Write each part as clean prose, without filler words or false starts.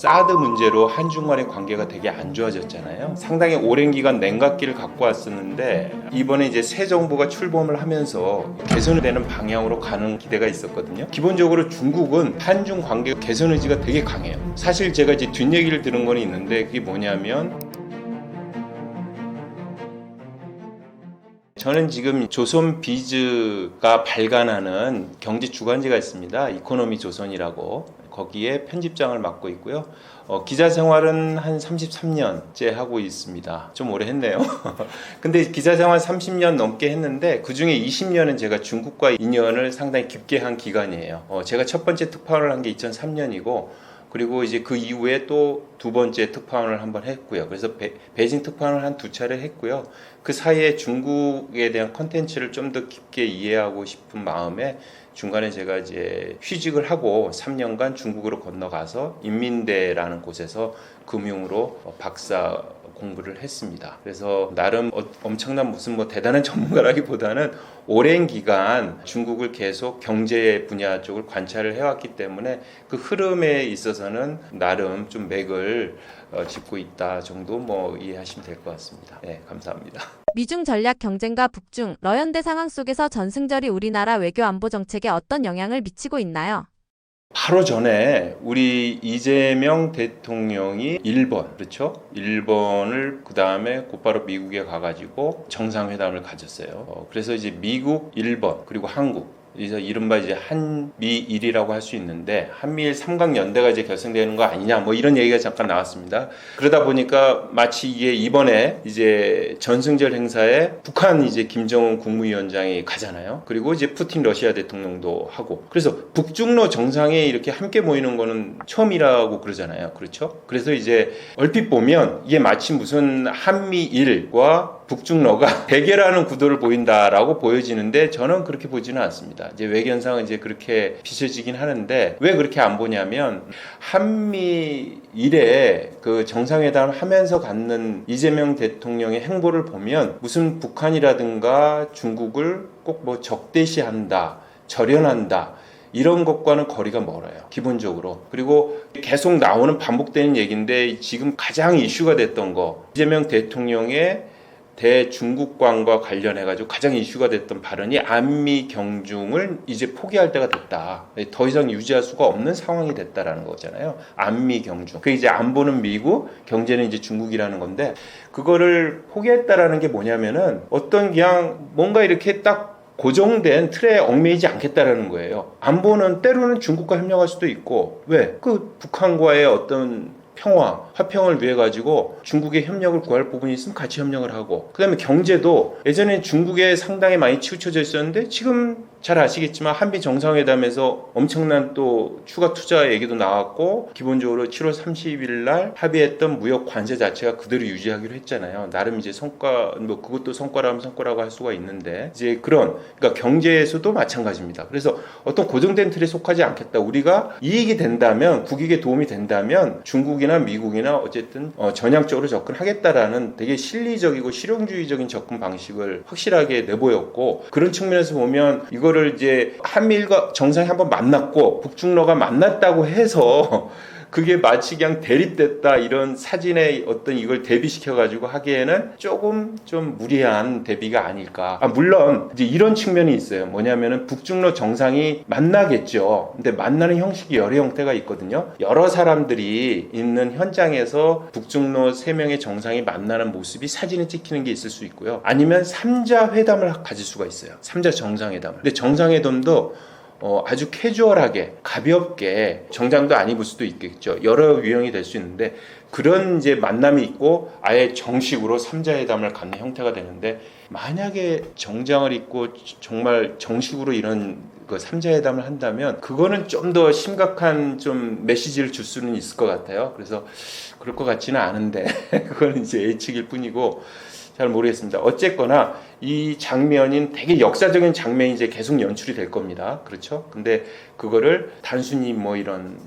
사드 문제로 한중 간의 관계가 되게 안 좋아졌잖아요. 상당히 오랜 기간 냉각기를 갖고 왔었는데 이번에 이제 새 정부가 출범을 하면서 개선되는 방향으로 가는 기대가 있었거든요. 기본적으로 중국은 한중 관계 개선 의지가 되게 강해요. 사실 제가 이제 뒷얘기를 들은 건 있는데 그게 뭐냐면 저는 지금 조선비즈가 발간하는 경제 주간지가 있습니다. 이코노미 조선이라고. 거기에 편집장을 맡고 있고요. 기자 생활은 한 33년째 하고 있습니다. 좀 오래 했네요. 근데 기자 생활 30년 넘게 했는데 그중에 20년은 제가 중국과 인연을 상당히 깊게 한 기간이에요. 제가 첫 번째 특파원을 한 게 2003년이고 그리고 이제 그 이후에 또 두 번째 특파원을 한번 했고요. 그래서 베이징 특파원을 한 두 차례 했고요. 그 사이에 중국에 대한 컨텐츠를 좀 더 깊게 이해하고 싶은 마음에 중간에 제가 이제 휴직을 하고 3년간 중국으로 건너가서 인민대라는 곳에서 금융으로 박사 공부를 했습니다. 그래서 나름 엄청난 무슨 뭐 대단한 전문가라기보다는 오랜 기간 중국을 계속 경제 분야 쪽을 관찰을 해왔기 때문에 그 흐름에 있어서는 나름 좀 맥을 짚고 있다 정도 뭐 이해하시면 될 것 같습니다. 네, 감사합니다. 미중 전략 경쟁과 북중 러연대 상황 속에서 전승절이 우리나라 외교 안보 정책에 어떤 영향을 미치고 있나요? 바로 전에 우리 이재명 대통령이 일본, 그렇죠? 일본을 그 다음에 곧바로 미국에 가가지고 정상회담을 가졌어요. 그래서 이제 미국, 일본, 그리고 한국. 그래서 이른바 이제 한미일이라고 할 수 있는데 한미일 삼각연대가 이제 결성되는 거 아니냐 뭐 이런 얘기가 잠깐 나왔습니다. 그러다 보니까 마치 이게 이번에 이제 전승절 행사에 북한 이제 김정은 국무위원장이 가잖아요. 그리고 이제 푸틴 러시아 대통령도 하고 그래서 북중러 정상에 이렇게 함께 모이는 거는 처음이라고 그러잖아요. 그렇죠? 그래서 이제 얼핏 보면 이게 마치 무슨 한미일과 북중러가 대결하는 구도를 보인다라고 보여지는데 저는 그렇게 보지는 않습니다. 이제 외견상은 이제 그렇게 비춰지긴 하는데 왜 그렇게 안 보냐면 한미일에 그 정상회담을 하면서 갖는 이재명 대통령의 행보를 보면 무슨 북한이라든가 중국을 꼭 뭐 적대시한다, 절연한다 이런 것과는 거리가 멀어요. 기본적으로. 그리고 계속 나오는 반복되는 얘기인데 지금 가장 이슈가 됐던 거 이재명 대통령의 대중국관과 관련해가지고 가장 이슈가 됐던 발언이 안미 경중을 이제 포기할 때가 됐다. 더 이상 유지할 수가 없는 상황이 됐다라는 거잖아요. 안미 경중. 그 이제 안보는 미국, 경제는 이제 중국이라는 건데 그거를 포기했다라는 게 뭐냐면은 어떤 그냥 뭔가 이렇게 딱 고정된 틀에 얽매이지 않겠다라는 거예요. 안보는 때로는 중국과 협력할 수도 있고 왜? 그 북한과의 어떤 평화, 화평을 위해 가지고 중국의 협력을 구할 부분이 있으면 같이 협력을 하고 그 다음에 경제도 예전에 중국에 상당히 많이 치우쳐져 있었는데 지금 잘 아시겠지만 한미 정상회담에서 엄청난 또 추가 투자 얘기도 나왔고 기본적으로 7월 30일 날 합의했던 무역 관세 자체가 그대로 유지하기로 했잖아요. 나름 이제 성과 뭐 그것도 성과라면 성과라고 할 수가 있는데 이제 그러니까 경제에서도 마찬가지입니다. 그래서 어떤 고정된 틀에 속하지 않겠다. 우리가 이익이 된다면 국익에 도움이 된다면 중국이나 미국이나 어쨌든 전향적으로 접근하겠다라는 되게 실리적이고 실용주의적인 접근 방식을 확실하게 내보였고 그런 측면에서 보면 이거를 이제 한미일과 정상이 한번 만났고 북중러가 만났다고 해서 그게 마치 그냥 대립됐다 이런 사진의 어떤 이걸 대비시켜가지고 하기에는 조금 좀 무리한 대비가 아닐까. 물론 이제 이런 측면이 있어요. 뭐냐면은 북중러 정상이 만나겠죠. 근데 만나는 형식이 여러 형태가 있거든요. 여러 사람들이 있는 현장에서 북중러 3명의 정상이 만나는 모습이 사진에 찍히는 게 있을 수 있고요. 아니면 3자 회담을 가질 수가 있어요. 3자 정상회담을. 근데 정상회담도 아주 캐주얼하게 가볍게 정장도 안 입을 수도 있겠죠. 여러 유형이 될 수 있는데 그런 이제 만남이 있고 아예 정식으로 3자회담을 갖는 형태가 되는데 만약에 정장을 입고 정말 정식으로 이런 그 3자회담을 한다면 그거는 좀 더 심각한 좀 메시지를 줄 수는 있을 것 같아요. 그래서 그럴 것 같지는 않은데 그거는 이제 예측일 뿐이고 잘 모르겠습니다. 어쨌거나 이 장면인 되게 역사적인 장면이 이제 계속 연출이 될 겁니다. 그렇죠? 근데 그거를 단순히 뭐 이런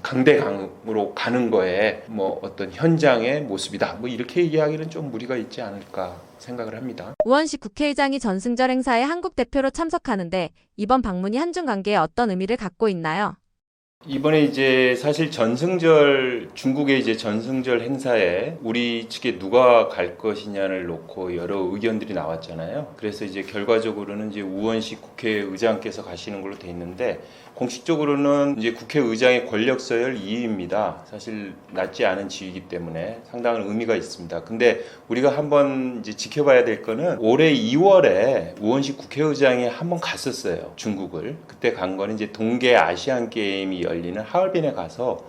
강대강으로 가는 거에 뭐 어떤 현장의 모습이다. 뭐 이렇게 얘기하기는 좀 무리가 있지 않을까 생각을 합니다. 우원식 국회의장이 전승절 행사에 한국 대표로 참석하는데 이번 방문이 한중 관계에 어떤 의미를 갖고 있나요? 이번에 이제 사실 전승절 중국의 이제 전승절 행사에 우리 측에 누가 갈 것이냐를 놓고 여러 의견들이 나왔잖아요. 그래서 이제 결과적으로는 이제 우원식 국회의장께서 가시는 걸로 돼 있는데 공식적으로는 이제 국회의장의 권력 서열 2위입니다. 사실 낮지 않은 지위이기 때문에 상당한 의미가 있습니다. 근데 우리가 한번 이제 지켜봐야 될 거는 올해 2월에 우원식 국회의장이 한번 갔었어요. 중국을. 그때 간 거는 이제 동계 아시안 게임이 열리는 하얼빈에 가서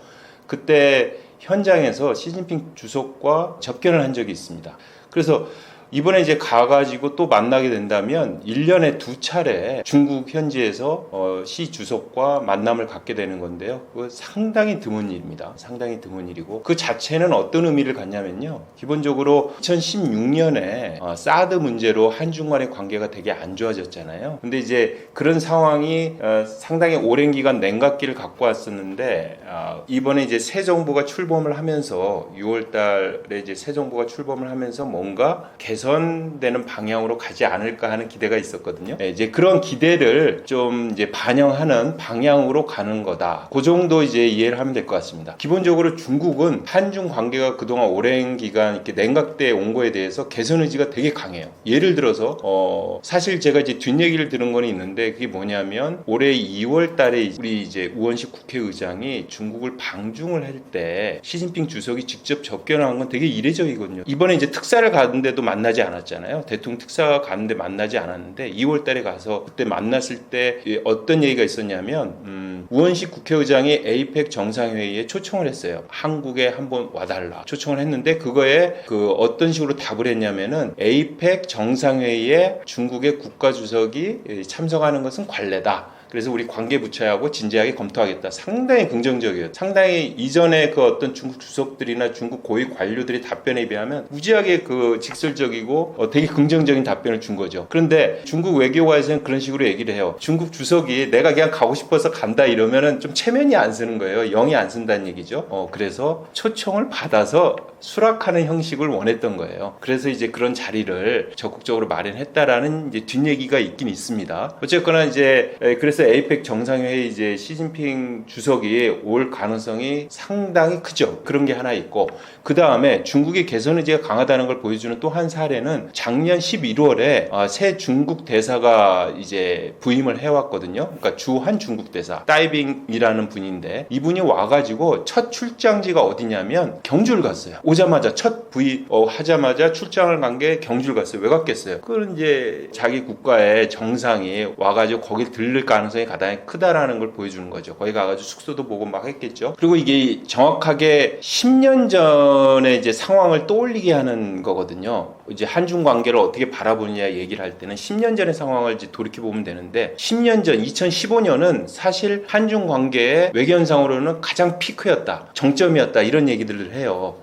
그때 현장에서 시진핑 주석과 접견을 한 적이 있습니다. 그래서 이번에 이제 가가지고 또 만나게 된다면 1년에 2차례 중국 현지에서 시 주석과 만남을 갖게 되는 건데요. 그거 상당히 드문 일입니다. 상당히 드문 일이고 그 자체는 어떤 의미를 갖냐면요. 기본적으로 2016년에 사드 문제로 한중 간의 관계가 되게 안 좋아졌잖아요. 근데 이제 그런 상황이 상당히 오랜 기간 냉각기를 갖고 왔었는데 이번에 이제 새 정부가 출범을 하면서 6월 달에 이제 새 정부가 출범을 하면서 뭔가 개선되는 방향으로 가지 않을까 하는 기대가 있었거든요. 이제 그런 기대를 좀 이제 반영하는 방향으로 가는 거다. 그 정도 이제 이해를 하면 될 것 같습니다. 기본적으로 중국은 한중 관계가 그동안 오랜 기간 이렇게 냉각돼 온 거에 대해서 개선 의지가 되게 강해요. 예를 들어서 사실 제가 이제 뒷얘기를 들은 건 있는데 그게 뭐냐면 올해 2월 달에 우리 이제 우원식 국회의장이 중국을 방중을 할 때 시진핑 주석이 직접 접견한 건 되게 이례적이거든요. 이번에 이제 특사를 가는데도 만나지 않았잖아요. 대통령 특사가 가는데 만나지 않았는데 2월 달에 가서 그때 만났을 때 어떤 얘기가 있었냐면 우원식 국회의장이 에이펙 정상회의에 초청을 했어요. 한국에 한번 와달라 초청을 했는데 그거에 그 어떤 식으로 답을 했냐면은 에이펙 정상회의에 중국의 국가주석이 참석하는 것은 관례다. 그래서 우리 관계부처하고 진지하게 검토하겠다. 상당히 긍정적이에요. 상당히 이전에 그 어떤 중국 주석들이나 중국 고위 관료들의 답변에 비하면 무지하게 그 직설적이고 되게 긍정적인 답변을 준 거죠. 그런데 중국 외교관에서는 그런 식으로 얘기를 해요. 중국 주석이 내가 그냥 가고 싶어서 간다 이러면은 좀 체면이 안 쓰는 거예요. 영이 안 쓴다는 얘기죠. 그래서 초청을 받아서 수락하는 형식을 원했던 거예요. 그래서 이제 그런 자리를 적극적으로 마련했다라는 이제 뒷얘기가 있긴 있습니다. 어쨌거나 이제 그래서 에이펙 정상회의 이제 시진핑 주석이 올 가능성이 상당히 크죠. 그런 게 하나 있고 그 다음에 중국의 개선 의지가 강하다는 걸 보여주는 또 한 사례는 작년 11월에 새 중국 대사가 이제 부임을 해왔거든요. 그러니까 주한 중국 대사 다이빙이라는 분인데 이분이 와가지고 첫 출장지가 어디냐면 경주를 갔어요. 오자마자 첫 부임 하자마자 출장을 간 게 경주를 갔어요. 왜 갔겠어요? 그건 이제 자기 국가의 정상이 와가지고 거길 들를 가능성이 가장 크다라는 걸 보여주는 거죠. 거기 가가지고 숙소도 보고 막 했겠죠. 그리고 이게 정확하게 10년 전에 이제 상황을 떠올리게 하는 거거든요. 이제 한중 관계를 어떻게 바라보느냐 얘기를 할 때는 10년 전의 상황을 이제 돌이켜 보면 되는데 10년 전 2015년은 사실 한중 관계의 외견상으로는 가장 피크였다. 정점이었다. 이런 얘기들을 해요.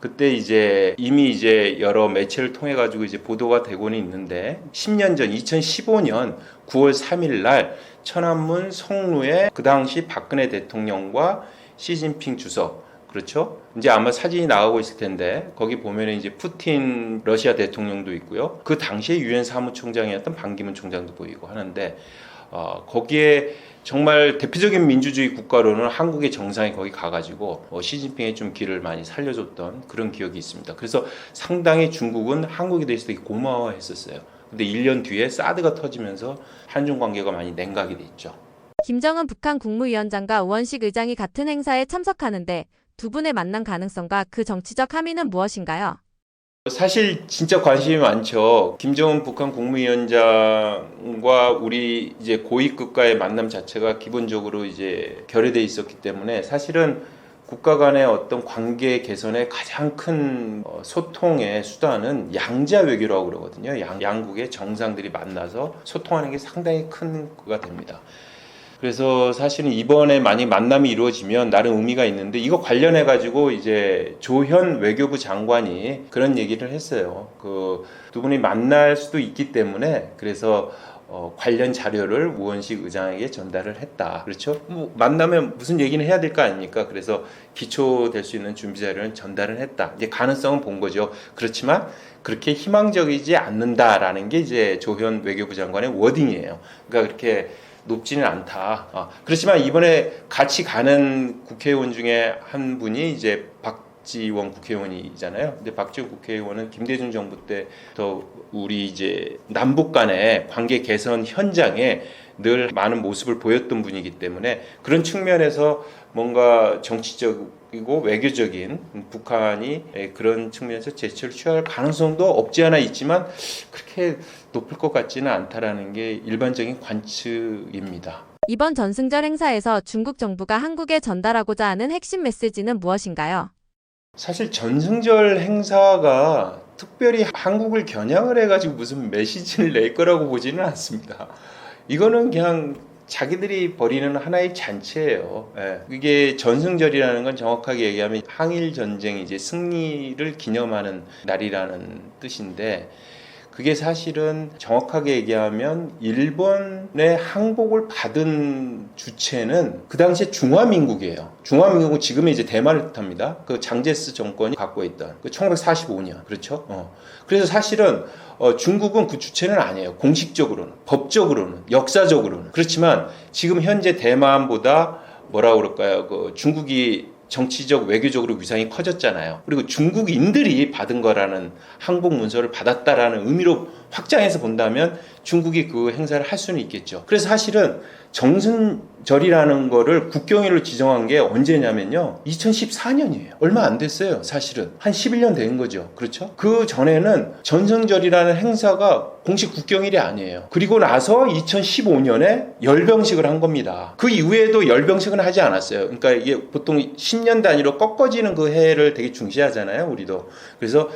그때 이제 이미 이제 여러 매체를 통해 가지고 이제 보도가 되고는 있는데 10년 전 2015년 9월 3일 날 천안문 성루에 그 당시 박근혜 대통령과 시진핑 주석 그렇죠? 이제 아마 사진이 나가고 있을 텐데 거기 보면은 이제 푸틴 러시아 대통령도 있고요. 그 당시에 유엔 사무총장이었던 반기문 총장도 보이고 하는데 거기에 정말 대표적인 민주주의 국가로는 한국의 정상이 거기 가가지고 시진핑의 좀 길을 많이 살려줬던 그런 기억이 있습니다. 그래서 상당히 중국은 한국에 대해서 되게 고마워했었어요. 근데 1년 뒤에 사드가 터지면서 한중 관계가 많이 냉각이 됐죠. 김정은 북한 국무위원장과 우원식 의장이 같은 행사에 참석하는데 두 분의 만남 가능성과 그 정치적 함의는 무엇인가요? 사실 진짜 관심이 많죠. 김정은 북한 국무위원장과 우리 이제 고위급과의 만남 자체가 기본적으로 이제 결여돼 있었기 때문에 사실은 국가 간의 어떤 관계 개선의 가장 큰 소통의 수단은 양자 외교라고 그러거든요. 양국의 정상들이 만나서 소통하는 게 상당히 큰 거가 됩니다. 그래서 사실은 이번에 많이 만남이 이루어지면 나름 의미가 있는데 이거 관련해 가지고 이제 조현 외교부 장관이 그런 얘기를 했어요. 그 두 분이 만날 수도 있기 때문에 그래서 관련 자료를 우원식 의장에게 전달을 했다. 그렇죠? 뭐 만나면 무슨 얘기는 해야 될 거 아닙니까? 그래서 기초될 수 있는 준비 자료는 전달을 했다. 이제 가능성은 본 거죠. 그렇지만 그렇게 희망적이지 않는다라는 게 이제 조현 외교부 장관의 워딩이에요. 그러니까 그렇게 높지는 않다. 그렇지만 이번에 같이 가는 국회의원 중에 한 분이 이제 박지원 국회의원이잖아요. 근데 박지원 국회의원은 김대중 정부 때부터 우리 이제 남북 간의 관계 개선 현장에 늘 많은 모습을 보였던 분이기 때문에 그런 측면에서 뭔가 정치적이고 외교적인 북한이 그런 측면에서 제스처를 취할 가능성도 없지 않아 있지만 그렇게 높을 것 같지는 않다라는 게 일반적인 관측입니다. 이번 전승절 행사에서 중국 정부가 한국에 전달하고자 하는 핵심 메시지는 무엇인가요? 사실 전승절 행사가 특별히 한국을 겨냥을 해가지고 무슨 메시지를 낼 거라고 보지는 않습니다. 이거는 그냥 자기들이 벌이는 하나의 잔치예요. 이게 전승절이라는 건 정확하게 얘기하면 항일 전쟁 이제 승리를 기념하는 날이라는 뜻인데 그게 사실은 정확하게 얘기하면 일본의 항복을 받은 주체는 그 당시에 중화민국이에요. 중화민국은 지금의 이제 대만을 뜻합니다. 그 장제스 정권이 갖고 있던 그 1945년 그렇죠. 그래서 사실은 중국은 그 주체는 아니에요. 공식적으로는, 법적으로는, 역사적으로는. 그렇지만 지금 현재 대만보다 뭐라 그럴까요? 그 중국이 정치적 외교적으로 위상이 커졌잖아요. 그리고 중국인들이 받은 거라는 항복 문서를 받았다라는 의미로 확장해서 본다면 중국이 그 행사를 할 수는 있겠죠. 그래서 사실은 정승절이라는 거를 국경일로 지정한 게 언제냐면요. 2014년이에요. 얼마 안 됐어요. 사실은. 한 11년 된 거죠. 그렇죠? 그 전에는 전승절이라는 행사가 공식 국경일이 아니에요. 그리고 나서 2015년에 열병식을 한 겁니다. 그 이후에도 열병식은 하지 않았어요. 그러니까 이게 보통 10년 단위로 꺾어지는 그 해를 되게 중시하잖아요. 우리도. 그래서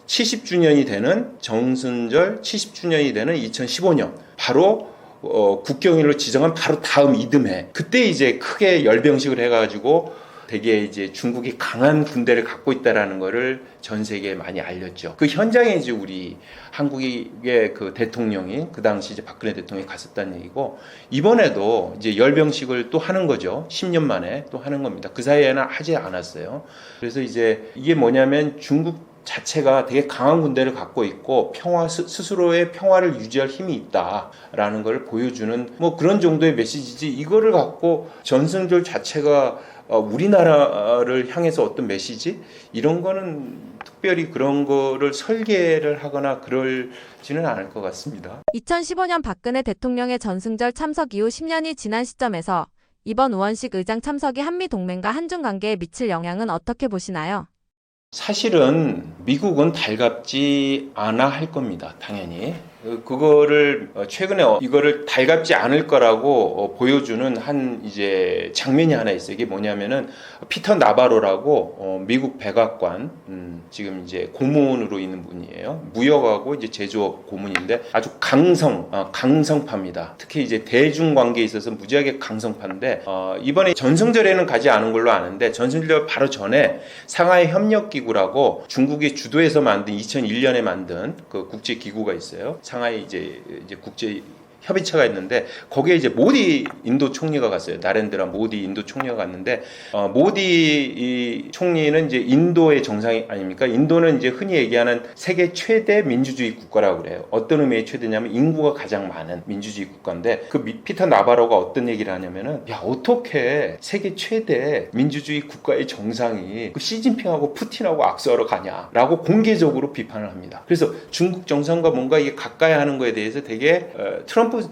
70주년이 되는 정승절 70주년이 되는 2015년 바로 국경일로 지정한 바로 다음 이듬해 그때 이제 크게 열병식을 해가지고 되게 이제 중국이 강한 군대를 갖고 있다라는 거를 전 세계에 많이 알렸죠. 그 현장에 이제 우리 한국의 그 대통령이 그 당시 이제 박근혜 대통령이 갔었다는 얘기고 이번에도 이제 열병식을 또 하는 거죠. 10년 만에 또 하는 겁니다. 그 사이에는 하지 않았어요. 그래서 이제 이게 뭐냐면 중국 자체가 되게 강한 군대를 갖고 있고 스스로의 평화를 유지할 힘이 있다라는 걸 보여주는 뭐 그런 정도의 메시지지 이거를 갖고 전승절 자체가 우리나라를 향해서 어떤 메시지 이런 거는 특별히 그런 거를 설계를 하거나 그럴지는 않을 것 같습니다. 2015년 박근혜 대통령의 전승절 참석 이후 10년이 지난 시점에서 이번 우원식 의장 참석이 한미 동맹과 한중 관계에 미칠 영향은 어떻게 보시나요? 사실은 미국은 달갑지 않아 할 겁니다. 당연히. 그거를 최근에 이거를 달갑지 않을 거라고 보여주는 한 이제 장면이 하나 있어요. 이게 뭐냐면은 피터 나바로라고 미국 백악관 지금 이제 고문으로 있는 분이에요. 무역하고 이제 제조업 고문인데 아주 강성파입니다. 특히 이제 대중 관계에 있어서 무지하게 강성파인데 이번에 전승절에는 가지 않은 걸로 아는데 전승절 바로 전에 상하이 협력기구라고 중국이 주도해서 만든 2001년에 만든 그 국제 기구가 있어요. 상하이 이제 국제 협의체가 있는데 거기에 이제 모디 인도 총리가 갔어요. 나렌드라 모디 인도 총리가 갔는데 모디 총리는 이제 인도의 정상이 아닙니까? 인도는 이제 흔히 얘기하는 세계 최대 민주주의 국가라고 그래요. 어떤 의미의 최대냐면 인구가 가장 많은 민주주의 국가인데 그 피터 나바로가 어떤 얘기를 하냐면은 야 어떻게 세계 최대 민주주의 국가의 정상이 그 시진핑하고 푸틴하고 악수하러 가냐라고 공개적으로 비판을 합니다. 그래서 중국 정상과 뭔가 이게 가까이 하는 거에 대해서 되게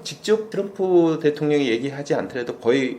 직접 트럼프 대통령이 얘기하지 않더라도 거의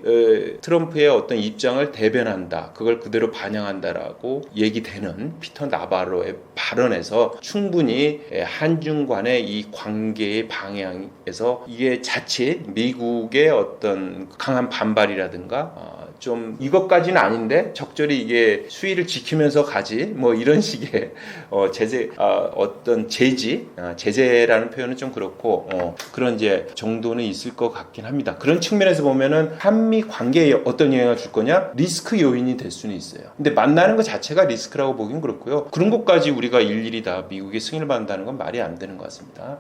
트럼프의 어떤 입장을 대변한다. 그걸 그대로 반영한다라고 얘기되는 피터 나바로의 발언에서 충분히 한중 간의 이 관계의 방향에서 이게 자칫 미국의 어떤 강한 반발이라든가 좀 이것까지는 아닌데 적절히 이게 수위를 지키면서 가지 뭐 이런 식의 어떤 제재라는 표현은 좀 그렇고 그런 이제 정도는 있을 것 같긴 합니다. 그런 측면에서 보면은 한미 관계에 어떤 영향을 줄 거냐 리스크 요인이 될 수는 있어요. 근데 만나는 것 자체가 리스크라고 보긴 그렇고요. 그런 것까지 우리가 일일이 다 미국의 승인을 받는다는 건 말이 안 되는 것 같습니다.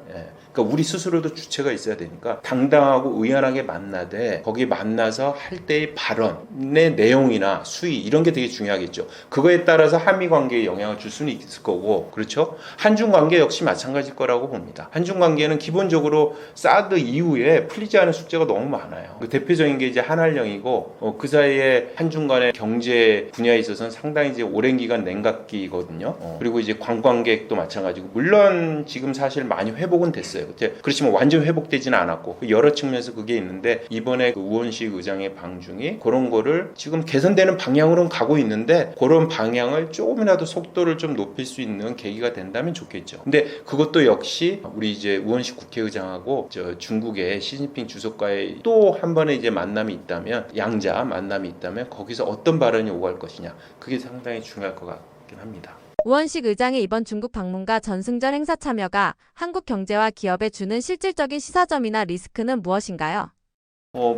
그러니까 우리 스스로도 주체가 있어야 되니까 당당하고 의연하게 만나되 거기 만나서 할 때의 발언 방문의 내용이나 수위 이런 게 되게 중요하겠죠. 그거에 따라서 한미 관계에 영향을 줄 수는 있을 거고, 그렇죠? 한중 관계 역시 마찬가지일 거라고 봅니다. 한중 관계는 기본적으로 사드 이후에 풀리지 않은 숙제가 너무 많아요. 그 대표적인 게 이제 한한령이고, 그 사이에 한중 간의 경제 분야에 있어서는 상당히 이제 오랜 기간 냉각기거든요. 그리고 이제 관광객도 마찬가지고, 물론 지금 사실 많이 회복은 됐어요. 그렇지만 완전 회복되지는 않았고, 여러 측면에서 그게 있는데, 이번에 그 우원식 의장의 방중이 그런 거를 지금 개선되는 방향으로는 가고 있는데, 그런 방향을 조금이라도 속도를 좀 높일 수 있는 계기가 된다면 좋겠죠. 근데 그것도 역시 우리 이제 우원식 국회의장하고 중국의 시진핑 주석과의 또 한 번의 이제 만남이 있다면, 양자 만남이 있다면 거기서 어떤 발언이 오갈 것이냐, 그게 상당히 중요할 것 같긴 합니다. 우원식 의장의 이번 중국 방문과 전승절 행사 참여가 한국 경제와 기업에 주는 실질적인 시사점이나 리스크는 무엇인가요?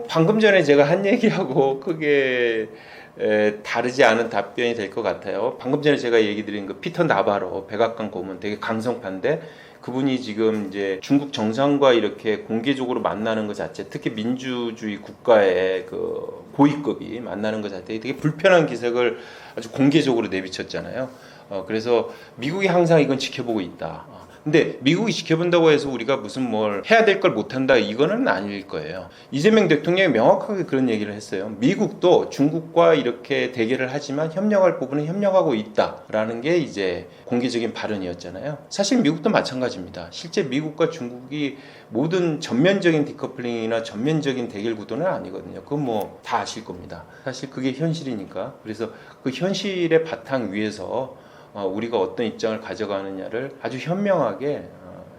방금 전에 제가 한 얘기하고 크게 다르지 않은 답변이 될 것 같아요. 방금 전에 제가 얘기 드린 그 피터 나바로 백악관 고문, 되게 강성파인데, 그분이 지금 이제 중국 정상과 이렇게 공개적으로 만나는 것 자체, 특히 민주주의 국가의 그 고위급이 만나는 것 자체에 되게 불편한 기색을 아주 공개적으로 내비쳤잖아요. 그래서 미국이 항상 이건 지켜보고 있다. 근데 미국이 지켜본다고 해서 우리가 무슨 뭘 해야 될 걸 못한다, 이거는 아닐 거예요. 이재명 대통령이 명확하게 그런 얘기를 했어요. 미국도 중국과 이렇게 대결을 하지만 협력할 부분은 협력하고 있다라는 게 이제 공개적인 발언이었잖아요. 사실 미국도 마찬가지입니다. 실제 미국과 중국이 모든 전면적인 디커플링이나 전면적인 대결 구도는 아니거든요. 그건 뭐 다 아실 겁니다. 사실 그게 현실이니까. 그래서 그 현실의 바탕 위에서 우리가 어떤 입장을 가져가느냐를 아주 현명하게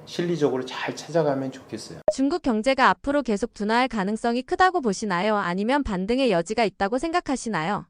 실리적으로 잘 찾아가면 좋겠어요. 중국 경제가 앞으로 계속 둔화할 가능성이 크다고 보시나요? 아니면 반등의 여지가 있다고 생각하시나요?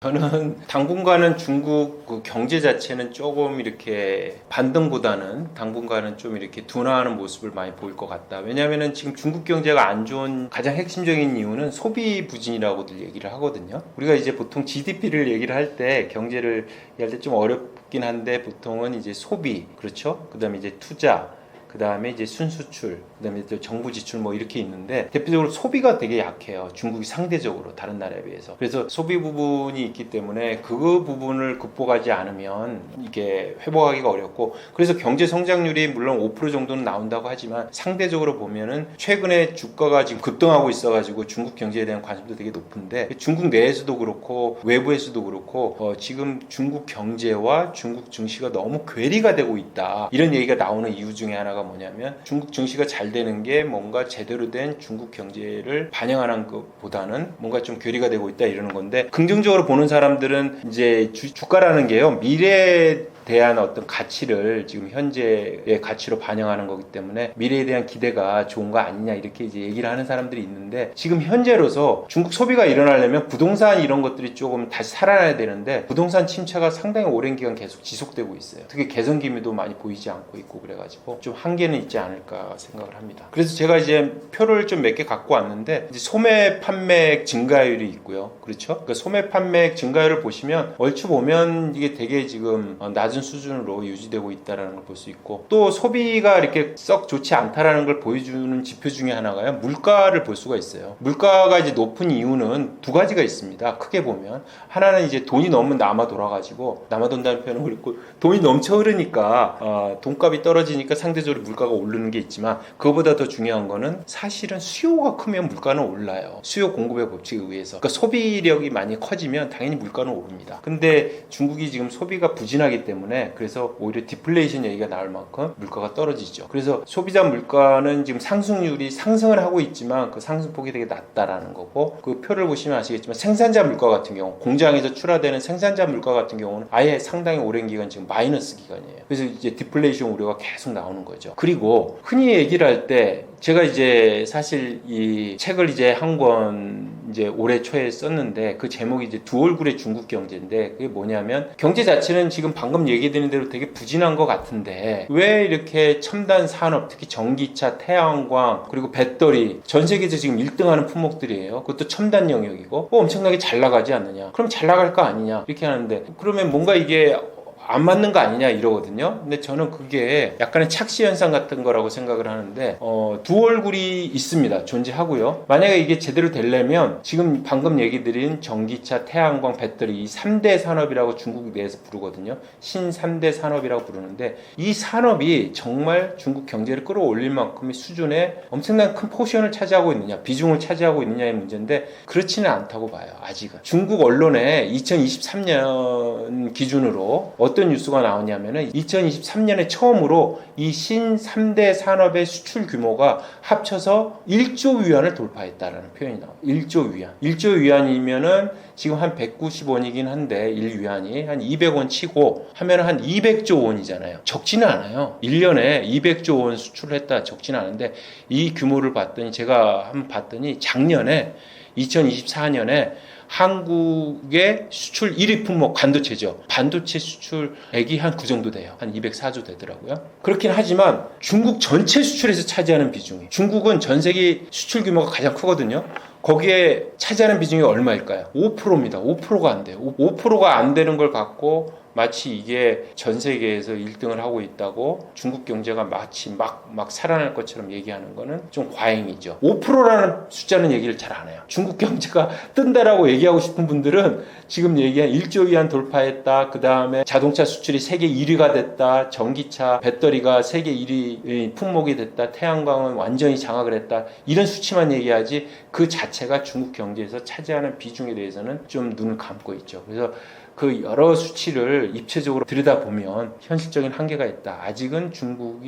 저는 당분간은 중국 그 경제 자체는 조금 이렇게 반등보다는 당분간은 좀 이렇게 둔화하는 모습을 많이 보일 것 같다. 왜냐하면은 지금 중국 경제가 안 좋은 가장 핵심적인 이유는 소비 부진이라고들 얘기를 하거든요. 우리가 이제 보통 GDP를 얘기를 할 때, 경제를 얘기할 때 좀 어렵긴 한데, 보통은 이제 소비, 그렇죠? 그다음에 이제 투자, 그 다음에 이제 순수출, 그 다음에 또 정부 지출 뭐 이렇게 있는데, 대표적으로 소비가 되게 약해요. 중국이 상대적으로 다른 나라에 비해서. 그래서 소비 부분이 있기 때문에 그 부분을 극복하지 않으면 이게 회복하기가 어렵고, 그래서 경제 성장률이 물론 5% 정도는 나온다고 하지만 상대적으로 보면은 최근에 주가가 지금 급등하고 있어가지고 중국 경제에 대한 관심도 되게 높은데, 중국 내에서도 그렇고 외부에서도 그렇고 지금 중국 경제와 중국 증시가 너무 괴리가 되고 있다, 이런 얘기가 나오는 이유 중에 하나가 뭐냐면, 중국 증시가 잘 되는 게 뭔가 제대로 된 중국 경제를 반영하는 것보다는 뭔가 좀 괴리가 되고 있다, 이러는 건데, 긍정적으로 보는 사람들은 이제 주가라는 게요, 미래에 대한 어떤 가치를 지금 현재의 가치로 반영하는 거기 때문에 미래에 대한 기대가 좋은 거 아니냐, 이렇게 이제 얘기를 하는 사람들이 있는데, 지금 현재로서 중국 소비가 일어나려면 부동산 이런 것들이 조금 다시 살아나야 되는데, 부동산 침체가 상당히 오랜 기간 계속 지속되고 있어요. 특히 개선 기미도 많이 보이지 않고 있고, 그래가지고 좀 한계는 있지 않을까 생각을 합니다. 그래서 제가 이제 표를 좀 몇 개 갖고 왔는데, 이제 소매 판매 증가율이 있고요, 그렇죠? 그러니까 소매 판매 증가율을 보시면 얼추 보면 이게 되게 지금 낮은 수준으로 유지되고 있다는 걸 볼 수 있고, 또 소비가 이렇게 썩 좋지 않다라는 걸 보여주는 지표 중에 하나가요, 물가를 볼 수가 있어요. 물가가 이제 높은 이유는 두 가지가 있습니다. 크게 보면 하나는 이제 돈이 너무 남아 돌아가지고, 남아 돈다는 표현은 그렇고, 돈이 넘쳐 흐르니까 돈값이 떨어지니까 상대적으로 물가가 오르는 게 있지만, 그거보다 더 중요한 거는 사실은 수요가 크면 물가는 올라요. 수요 공급의 법칙에 의해서. 그러니까 소비력이 많이 커지면 당연히 물가는 오릅니다. 근데 중국이 지금 소비가 부진하기 때문에, 그래서 오히려 디플레이션 얘기가 나올 만큼 물가가 떨어지죠. 그래서 소비자 물가는 지금 상승률이 상승을 하고 있지만 그 상승폭이 되게 낮다라는 거고, 그 표를 보시면 아시겠지만 생산자 물가 같은 경우, 공장에서 출하되는 생산자 물가 같은 경우는 아예 상당히 오랜 기간 지금 마이너스 기간이에요. 그래서 이제 디플레이션 우려가 계속 나오는 거죠. 그리고 흔히 얘기를 할 때, 제가 이제 사실 이 책을 이제 한 권 이제 올해 초에 썼는데, 그 제목이 이제 두 얼굴의 중국 경제인데, 그게 뭐냐면, 경제 자체는 지금 방금 얘기드린 대로 되게 부진한 것 같은데, 왜 이렇게 첨단 산업, 특히 전기차, 태양광, 그리고 배터리, 전 세계에서 지금 1등하는 품목들이에요. 그것도 첨단 영역이고, 엄청나게 잘 나가지 않느냐? 그럼 잘 나갈 거 아니냐? 이렇게 하는데, 그러면 뭔가 이게 안 맞는 거 아니냐 이러거든요. 근데 저는 그게 약간의 착시 현상 같은 거라고 생각을 하는데 두 얼굴이 있습니다. 존재하고요. 만약에 이게 제대로 되려면 지금 방금 얘기 드린 전기차, 태양광, 배터리 이 3대 산업이라고 중국 내에서 부르거든요. 신 3대 산업이라고 부르는데 이 산업이 정말 중국 경제를 끌어올릴 만큼의 수준의 엄청난 큰 포션을 차지하고 있느냐, 비중을 차지하고 있느냐의 문제인데 그렇지는 않다고 봐요. 아직은. 중국 언론에 2023년 기준으로 어떤 뉴스가 나오냐면은 2023년에 처음으로 이 신 3대 산업의 수출 규모가 합쳐서 1조 위안을 돌파했다라는 표현이 나와요. 1조 위안. 1조 위안이면은 지금 한 190원이긴 한데 1위안이 한 200원 치고 하면은 한 200조 원이잖아요. 적지는 않아요. 1년에 200조 원 수출을 했다. 적지는 않은데 이 규모를 봤더니 제가 한번 봤더니 작년에 2024년에 한국의 수출 1위 품목 반도체죠. 반도체 수출액이 한 그 정도 돼요. 한 204조 되더라고요. 그렇긴 하지만 중국 전체 수출에서 차지하는 비중이 중국은 전 세계 수출 규모가 가장 크거든요. 거기에 차지하는 비중이 얼마일까요? 5%입니다. 5%가 안 돼요. 5%가 안 되는 걸 갖고 마치 이게 전 세계에서 1등을 하고 있다고 중국 경제가 마치 막 살아날 것처럼 얘기하는 거는 좀 과잉이죠. 5%라는 숫자는 얘기를 잘 안 해요. 중국 경제가 뜬다라고 얘기하고 싶은 분들은 지금 얘기한 1조 위안 돌파했다. 그 다음에 자동차 수출이 세계 1위가 됐다. 전기차, 배터리가 세계 1위 품목이 됐다. 태양광은 완전히 장악을 했다. 이런 수치만 얘기하지 그 자체가 중국 경제에서 차지하는 비중에 대해서는 좀 눈을 감고 있죠. 그래서 그 여러 수치를 입체적으로 들여다보면 현실적인 한계가 있다. 아직은 중국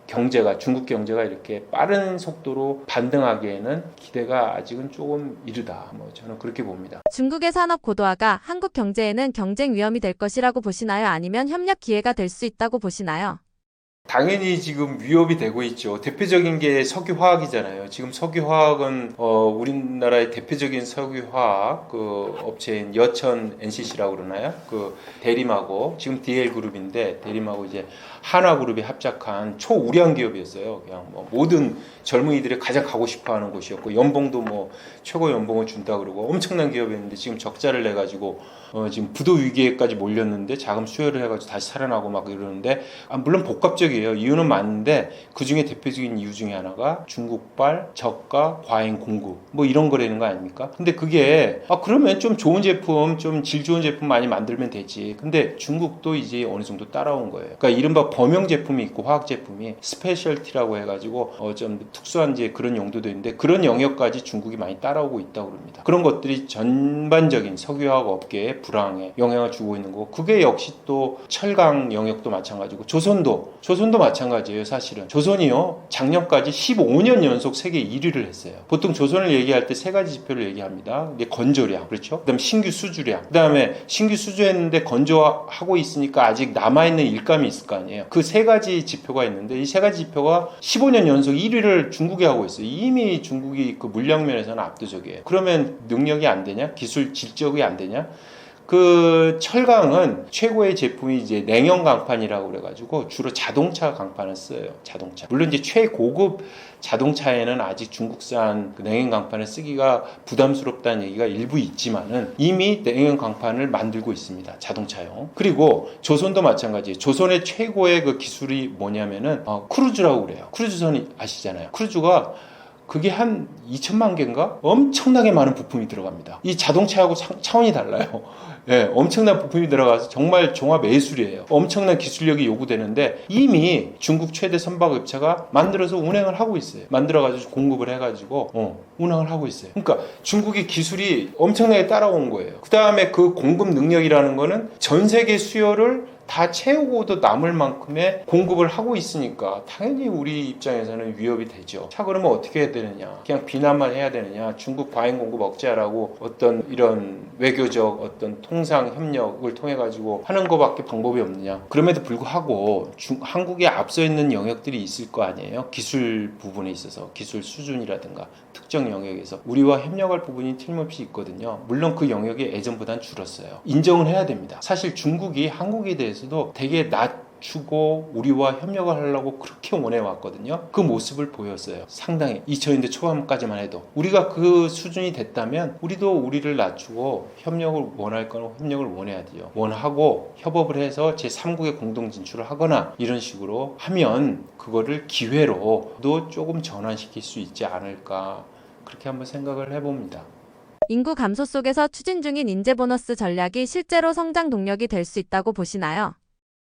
경제가 이렇게 빠른 속도로 반등하기에는 기대가 아직은 조금 이르다. 저는 그렇게 봅니다. 중국의 산업 고도화가 한국 경제에는 경쟁 위험이 될 것이라고 보시나요? 아니면 협력 기회가 될 수 있다고 보시나요? 당연히 지금 위협이 되고 있죠. 대표적인 게 석유화학이잖아요. 지금 석유화학은 우리나라의 대표적인 석유화학 그 업체인 여천 NCC라고 그러나요? 그 대림하고 지금 DL그룹인데 대림하고 이제 한화그룹이 합작한 초우량 기업이었어요. 그냥 모든 젊은이들이 가장 가고 싶어하는 곳이었고 연봉도 최고 연봉을 준다 그러고 엄청난 기업이었는데 지금 적자를 내 가지고 지금 부도 위기에까지 몰렸는데 자금 수혈을 해가지고 다시 살아나고 막 이러는데 물론 복합적이에요. 이유는 많은데 그 중에 대표적인 이유 중에 하나가 중국발 저가 과잉 공급 이런 거라는 거 아닙니까? 근데 그게 그러면 좀 좋은 제품, 좀 질 좋은 제품 많이 만들면 되지. 근데 중국도 이제 어느 정도 따라온 거예요. 그러니까 이른바 범용 제품이 있고 화학 제품이 스페셜티라고 해가지고 좀 특수한 이제 그런 용도도 있는데 그런 영역까지 중국이 많이 따라오고 있다고 그럽니다. 그런 것들이 전반적인 석유화학 업계에 불황에 영향을 주고 있는 거고 그게 역시 또 철강 영역도 마찬가지고 조선도 마찬가지예요. 사실은 조선이요 작년까지 15년 연속 세계 1위를 했어요. 보통 조선을 얘기할 때 세 가지 지표를 얘기합니다. 근데 건조량 그렇죠? 그다음 신규 수주량 그다음에 신규 수주했는데 건조하고 있으니까 아직 남아있는 일감이 있을 거 아니에요. 그 세 가지 지표가 있는데 이 세 가지 지표가 15년 연속 1위를 중국이 하고 있어요. 이미 중국이 그 물량 면에서는 압도적이에요. 그러면 능력이 안 되냐? 기술 질적이 안 되냐? 그 철강은 최고의 제품이 이제 냉형 강판이라고 그래가지고 주로 자동차 강판을 써요. 자동차. 물론 이제 최고급 자동차에는 아직 중국산 그 냉형 강판을 쓰기가 부담스럽다는 얘기가 일부 있지만은 이미 냉형 강판을 만들고 있습니다. 자동차용. 그리고 조선도 마찬가지예요. 조선의 최고의 그 기술이 뭐냐면은 크루즈라고 그래요. 크루즈선이 아시잖아요. 크루즈가 그게 한 2천만 개인가? 엄청나게 많은 부품이 들어갑니다. 이 자동차하고 차원이 달라요. 예, 엄청난 부품이 들어가서 정말 종합 예술이에요. 엄청난 기술력이 요구되는데 이미 중국 최대 선박업체가 만들어서 운행을 하고 있어요. 만들어가지고 공급을 해가지고 운항을 하고 있어요. 그러니까 중국의 기술이 엄청나게 따라온 거예요. 그 다음에 그 공급 능력이라는 거는 전 세계 수요를 다 채우고도 남을 만큼의 공급을 하고 있으니까 당연히 우리 입장에서는 위협이 되죠. 자, 그러면 어떻게 해야 되느냐? 그냥 비난만 해야 되느냐? 중국 과잉 공급 억제하라고 어떤 이런 외교적 어떤 통상 협력을 통해 가지고 하는 것밖에 방법이 없느냐? 그럼에도 불구하고 한국에 앞서 있는 영역들이 있을 거 아니에요? 기술 부분에 있어서 기술 수준이라든가 특정 영역에서 우리와 협력할 부분이 틀림없이 있거든요. 물론 그 영역이 예전보다는 줄었어요. 인정을 해야 됩니다. 사실 중국이 한국에 대해서도 되게 낮추고 우리와 협력을 하려고 그렇게 원해왔거든요. 그 모습을 보였어요. 상당히 2000년대 초반까지만 해도 우리가 그 수준이 됐다면 우리도 우리를 낮추고 협력을 원할 거는 협력을 원해야 돼요. 원하고 협업을 해서 제3국에 공동 진출을 하거나 이런 식으로 하면 그거를 기회로도 조금 전환시킬 수 있지 않을까, 그렇게 한번 생각을 해봅니다. 인구 감소 속에서 추진 중인 인재 보너스 전략이 실제로 성장 동력이 될 수 있다고 보시나요?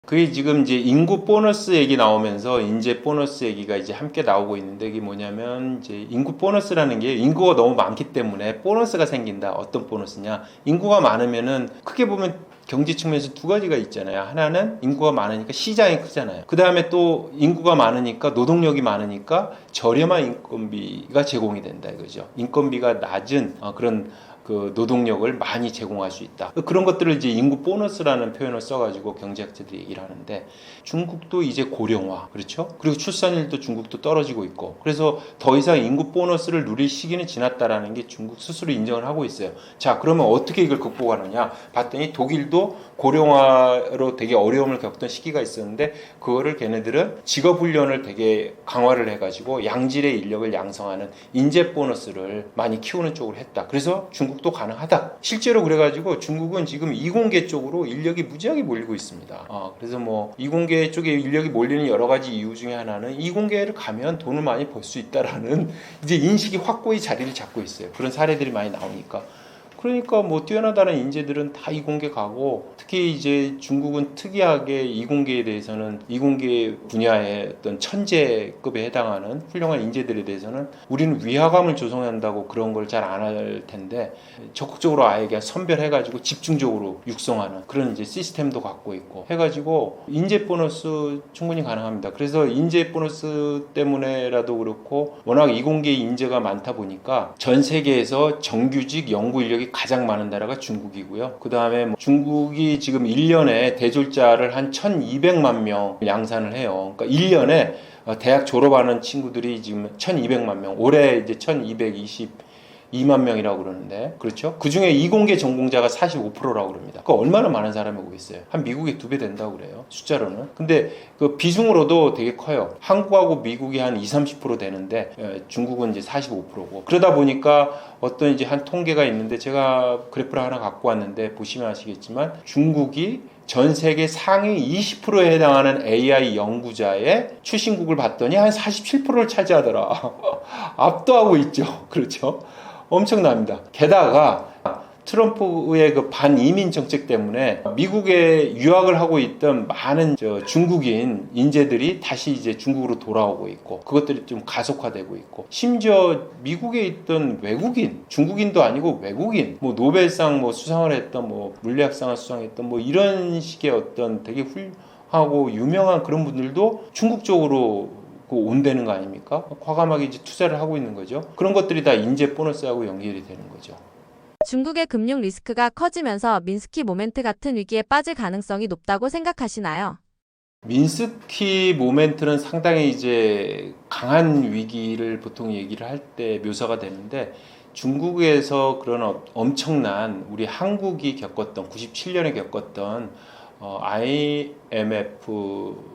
그게 지금 이제 인구 보너스 얘기 나오면서 인재 보너스 얘기가 이제 함께 나오고 있는데, 이게 뭐냐면 이제 인구 보너스라는 게 인구가 너무 많기 때문에 보너스가 생긴다. 어떤 보너스냐? 인구가 많으면은 크게 보면 경제 측면에서 두 가지가 있잖아요. 하나는 인구가 많으니까 시장이 크잖아요. 그 다음에 또 인구가 많으니까 노동력이 많으니까 저렴한 인건비가 제공이 된다 이거죠. 인건비가 낮은 그런 그 노동력을 많이 제공할 수 있다. 그런 것들을 이제 인구 보너스라는 표현을 써가지고 경제학자들이 얘기를 하는데, 중국도 이제 고령화, 그렇죠? 그리고 출산율도 중국도 떨어지고 있고, 그래서 더 이상 인구 보너스를 누릴 시기는 지났다라는 게 중국 스스로 인정을 하고 있어요. 자, 그러면 어떻게 이걸 극복하느냐 봤더니 독일도 고령화로 되게 어려움을 겪던 시기가 있었는데, 그거를 걔네들은 직업 훈련을 되게 강화를 해가지고 양질의 인력을 양성하는 인재 보너스를 많이 키우는 쪽으로 했다. 그래서 중국도 가능하다. 실제로 그래가지고 중국은 지금 이공계 쪽으로 인력이 무지하게 몰리고 있습니다. 그래서 뭐 이공계 쪽에 인력이 몰리는 여러 가지 이유 중에 하나는 이공계를 가면 돈을 많이 벌 수 있다라는 이제 인식이 확고히 자리를 잡고 있어요. 그런 사례들이 많이 나오니까. 그러니까 뭐 뛰어나다는 인재들은 다 이공계 가고, 특히 이제 중국은 특이하게 이공계에 대해서는 이공계 분야의 어떤 천재급에 해당하는 훌륭한 인재들에 대해서는 우리는 위화감을 조성한다고 그런 걸 잘 안 할 텐데, 적극적으로 아예 그냥 선별해가지고 집중적으로 육성하는 그런 이제 시스템도 갖고 있고 해가지고 인재 보너스 충분히 가능합니다. 그래서 인재 보너스 때문에라도 그렇고 워낙 이공계 인재가 많다 보니까 전 세계에서 정규직 연구 인력이 가장 많은 나라가 중국이고요. 그 다음에 중국이 지금 1년에 대졸자를 한 1200만 명 양산을 해요. 그러니까 1년에 대학 졸업하는 친구들이 지금 1200만 명, 올해 이제 1222만 명이라고 그러는데, 그렇죠? 그 중에 이공계 전공자가 45%라고 그럽니다. 그 얼마나 많은 사람이 오고 있어요? 한 미국의 2배 된다고 그래요. 숫자로는. 근데 그 비중으로도 되게 커요. 한국하고 미국이 한 20-30% 되는데 중국은 이제 45%고. 그러다 보니까 어떤 이제 한 통계가 있는데, 제가 그래프를 하나 갖고 왔는데 보시면 아시겠지만 중국이 전 세계 상위 20%에 해당하는 AI 연구자의 출신국을 봤더니 한 47%를 차지하더라. 압도하고 있죠. 그렇죠? 엄청납니다. 게다가 트럼프의 그 반이민 정책 때문에 미국에 유학을 하고 있던 많은 중국인 인재들이 다시 이제 중국으로 돌아오고 있고, 그것들이 좀 가속화되고 있고, 심지어 미국에 있던 외국인, 중국인도 아니고 외국인, 뭐 노벨상 뭐 수상을 했던, 뭐 물리학상을 수상했던, 뭐 이런 식의 어떤 되게 훌륭하고 유명한 그런 분들도 중국 쪽으로 온다는 거 아닙니까? 과감하게 이제 투자를 하고 있는 거죠. 그런 것들이 다 인재 보너스하고 연결이 되는 거죠. 중국의 금융 리스크가 커지면서 민스키 모멘트 같은 위기에 빠질 가능성이 높다고 생각하시나요? 민스키 모멘트는 상당히 이제 강한 위기를 보통 얘기를 할 때 묘사가 되는데, 중국에서 그런 엄청난 우리 한국이 겪었던 97년에 겪었던 IMF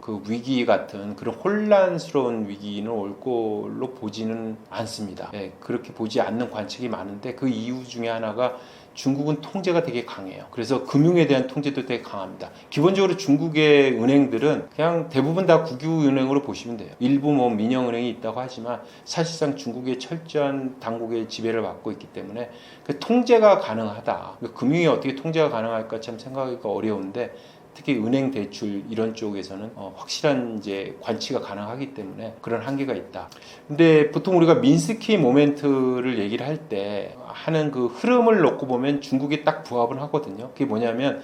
그 위기 같은 그런 혼란스러운 위기는 올 걸로 보지는 않습니다. 그렇게 보지 않는 관측이 많은데, 그 이유 중에 하나가 중국은 통제가 되게 강해요. 그래서 금융에 대한 통제도 되게 강합니다. 기본적으로 중국의 은행들은 그냥 대부분 다 국유은행으로 보시면 돼요. 일부 뭐 민영은행이 있다고 하지만 사실상 중국의 철저한 당국의 지배를 받고 있기 때문에 그 통제가 가능하다. 금융이 어떻게 통제가 가능할까 참 생각하기가 어려운데, 특히 은행 대출 이런 쪽에서는 확실한 이제 관치가 가능하기 때문에 그런 한계가 있다. 근데 보통 우리가 민스키 모멘트를 얘기를 할 때 하는 그 흐름을 놓고 보면 중국이 딱 부합은 하거든요. 그게 뭐냐면,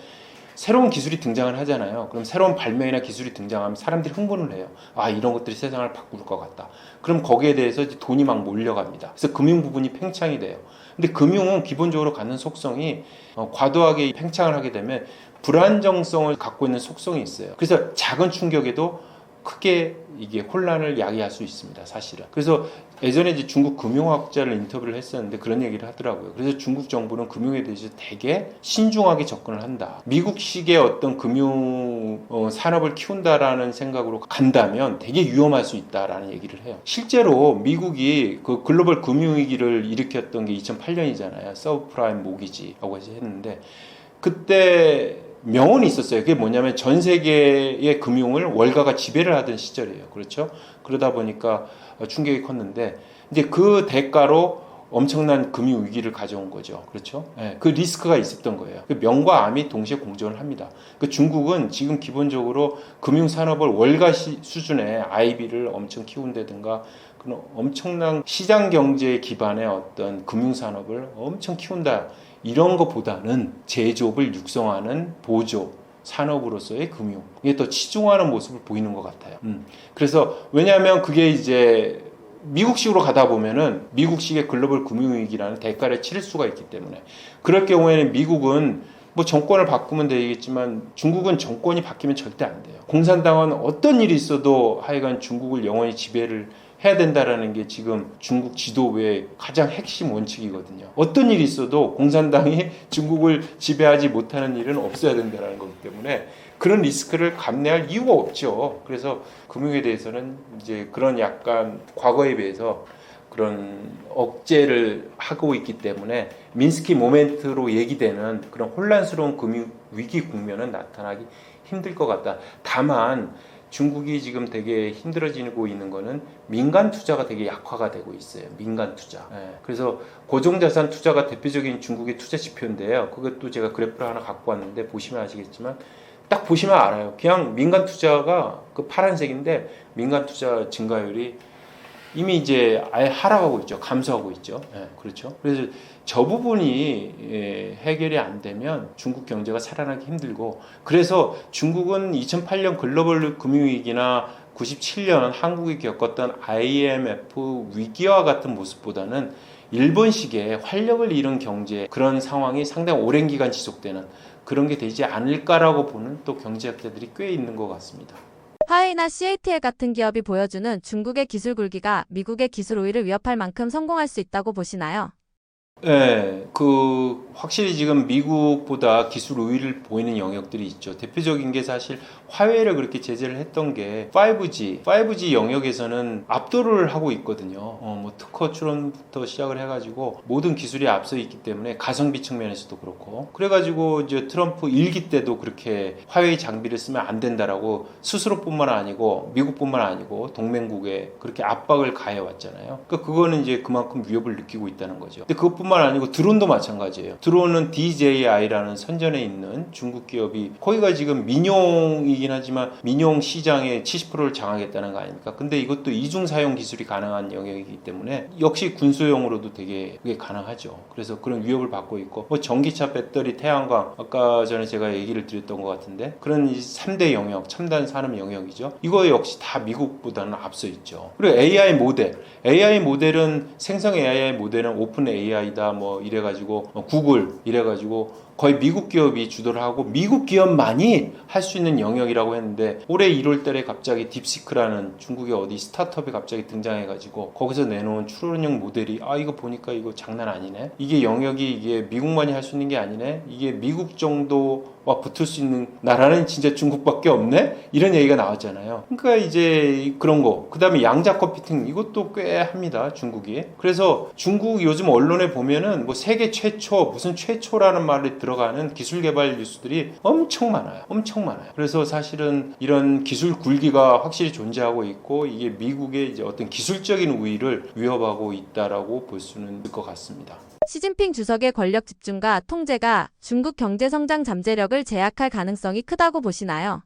새로운 기술이 등장을 하잖아요. 그럼 새로운 발명이나 기술이 등장하면 사람들이 흥분을 해요. 이런 것들이 세상을 바꿀 것 같다. 그럼 거기에 대해서 이제 돈이 막 몰려갑니다. 그래서 금융 부분이 팽창이 돼요. 근데 금융은 기본적으로 갖는 속성이 과도하게 팽창을 하게 되면 불안정성을 갖고 있는 속성이 있어요. 그래서 작은 충격에도 크게 이게 혼란을 야기할 수 있습니다. 사실은. 그래서 예전에 이제 중국 금융학자를 인터뷰를 했었는데 그런 얘기를 하더라고요. 그래서 중국 정부는 금융에 대해서 되게 신중하게 접근을 한다. 미국식의 어떤 금융 산업을 키운다라는 생각으로 간다면 되게 위험할 수 있다라는 얘기를 해요. 실제로 미국이 그 글로벌 금융위기를 일으켰던 게 2008년이잖아요. 서브프라임 모기지라고 해서 했는데 그때 명언이 있었어요. 그게 뭐냐면 전 세계의 금융을 월가가 지배를 하던 시절이에요. 그렇죠? 그러다 보니까 충격이 컸는데 이제 그 대가로 엄청난 금융 위기를 가져온 거죠. 그렇죠? 네, 그 리스크가 있었던 거예요. 그 명과 암이 동시에 공존을 합니다. 그 중국은 지금 기본적으로 금융 산업을 월가 수준의 IB를 엄청 키운다든가 그런 엄청난 시장 경제 기반의 어떤 금융 산업을 엄청 키운다. 이런 것보다는 제조업을 육성하는 보조 산업으로서의 금융 이게 더 치중하는 모습을 보이는 것 같아요. 그래서 왜냐하면 그게 이제 미국식으로 가다 보면은 미국식의 글로벌 금융위기라는 대가를 치를 수가 있기 때문에 그럴 경우에는 미국은 뭐 정권을 바꾸면 되겠지만 중국은 정권이 바뀌면 절대 안 돼요. 공산당은 어떤 일이 있어도 하여간 중국을 영원히 지배를 해야 된다라는 게 지금 중국 지도부의 가장 핵심 원칙이거든요. 어떤 일이 있어도 공산당이 중국을 지배하지 못하는 일은 없어야 된다는 거기 때문에 그런 리스크를 감내할 이유가 없죠. 그래서 금융에 대해서는 이제 그런 약간 과거에 비해서 그런 억제를 하고 있기 때문에 민스키 모멘트로 얘기되는 그런 혼란스러운 금융 위기 국면은 나타나기 힘들 것 같다. 다만 중국이 지금 되게 힘들어지고 있는 거는 민간 투자가 되게 약화가 되고 있어요. 민간 투자. 네. 그래서 고정자산 투자가 대표적인 중국의 투자 지표인데요. 그것도 제가 그래프를 하나 갖고 왔는데 보시면 아시겠지만 딱 보시면 알아요. 그냥 민간 투자가 그 파란색인데 민간 투자 증가율이 이미 이제 아예 하락하고 있죠. 감소하고 있죠. 네, 그렇죠. 그래서 저 부분이 해결이 안 되면 중국 경제가 살아나기 힘들고 그래서 중국은 2008년 글로벌 금융위기나 97년 한국이 겪었던 IMF 위기와 같은 모습보다는 일본식의 활력을 잃은 경제 그런 상황이 상당히 오랜 기간 지속되는 그런 게 되지 않을까라고 보는 또 경제학자들이 꽤 있는 것 같습니다. 화웨이나 CATL 같은 기업이 보여주는 중국의 기술 굴기가 미국의 기술 우위를 위협할 만큼 성공할 수 있다고 보시나요? 네, 확실히 지금 미국보다 기술 우위를 보이는 영역들이 있죠. 대표적인 게 사실 화웨이를 그렇게 제재를 했던 게 5G 영역에서는 압도를 하고 있거든요. 뭐 특허 출원부터 시작을 해가지고 모든 기술이 앞서 있기 때문에 가성비 측면에서도 그렇고 그래가지고 이제 트럼프 1기 때도 그렇게 화웨이 장비를 쓰면 안 된다라고 스스로뿐만 아니고 미국뿐만 아니고 동맹국에 그렇게 압박을 가해왔잖아요. 그러니까 그거는 이제 그만큼 위협을 느끼고 있다는 거죠. 근데 그것뿐만 아니고 드론도 마찬가지예요. 드론은 DJI라는 선전에 있는 중국 기업이 거기가 지금 민용이긴 하지만 민용 시장의 70%를 장악했다는 거 아닙니까? 근데 이것도 이중 사용 기술이 가능한 영역이기 때문에 역시 군소용으로도 되게 그게 가능하죠. 그래서 그런 위협을 받고 있고 뭐 전기차, 배터리, 태양광 아까 전에 제가 얘기를 드렸던 것 같은데 그런 3대 영역, 첨단 산업 영역이죠. 이거 역시 다 미국보다는 앞서 있죠. 그리고 AI 모델은 생성 AI 모델은 오픈 AI다 뭐 이래가지고 구글 이래가지고 거의 미국 기업이 주도를 하고 미국 기업만이 할 수 있는 영역이라고 했는데 올해 1월 달에 갑자기 딥시크라는 중국의 어디 스타트업이 갑자기 등장해가지고 거기서 내놓은 추론형 모델이 이거 보니까 이거 장난 아니네. 이게 영역이 이게 미국만이 할 수 있는 게 아니네. 이게 미국 정도와 붙을 수 있는 나라는 진짜 중국밖에 없네. 이런 얘기가 나왔잖아요. 그러니까 이제 그런 거. 그 다음에 양자 컴퓨팅 이것도 꽤 합니다. 중국이. 그래서 중국 요즘 언론에 보면은 뭐 세계 최초 무슨 최초라는 말이 들어가는 기술 개발 뉴스들이 엄청 많아요. 그래서 사실은 이런 기술 굴기가 확실히 존재하고 있고 이게 미국의 이제 어떤 기술적인 우위를 위협하고 있다라고 볼 수는 있을 것 같습니다. 시진핑 주석의 권력 집중과 통제가 중국 경제 성장 잠재력을 제약할 가능성이 크다고 보시나요?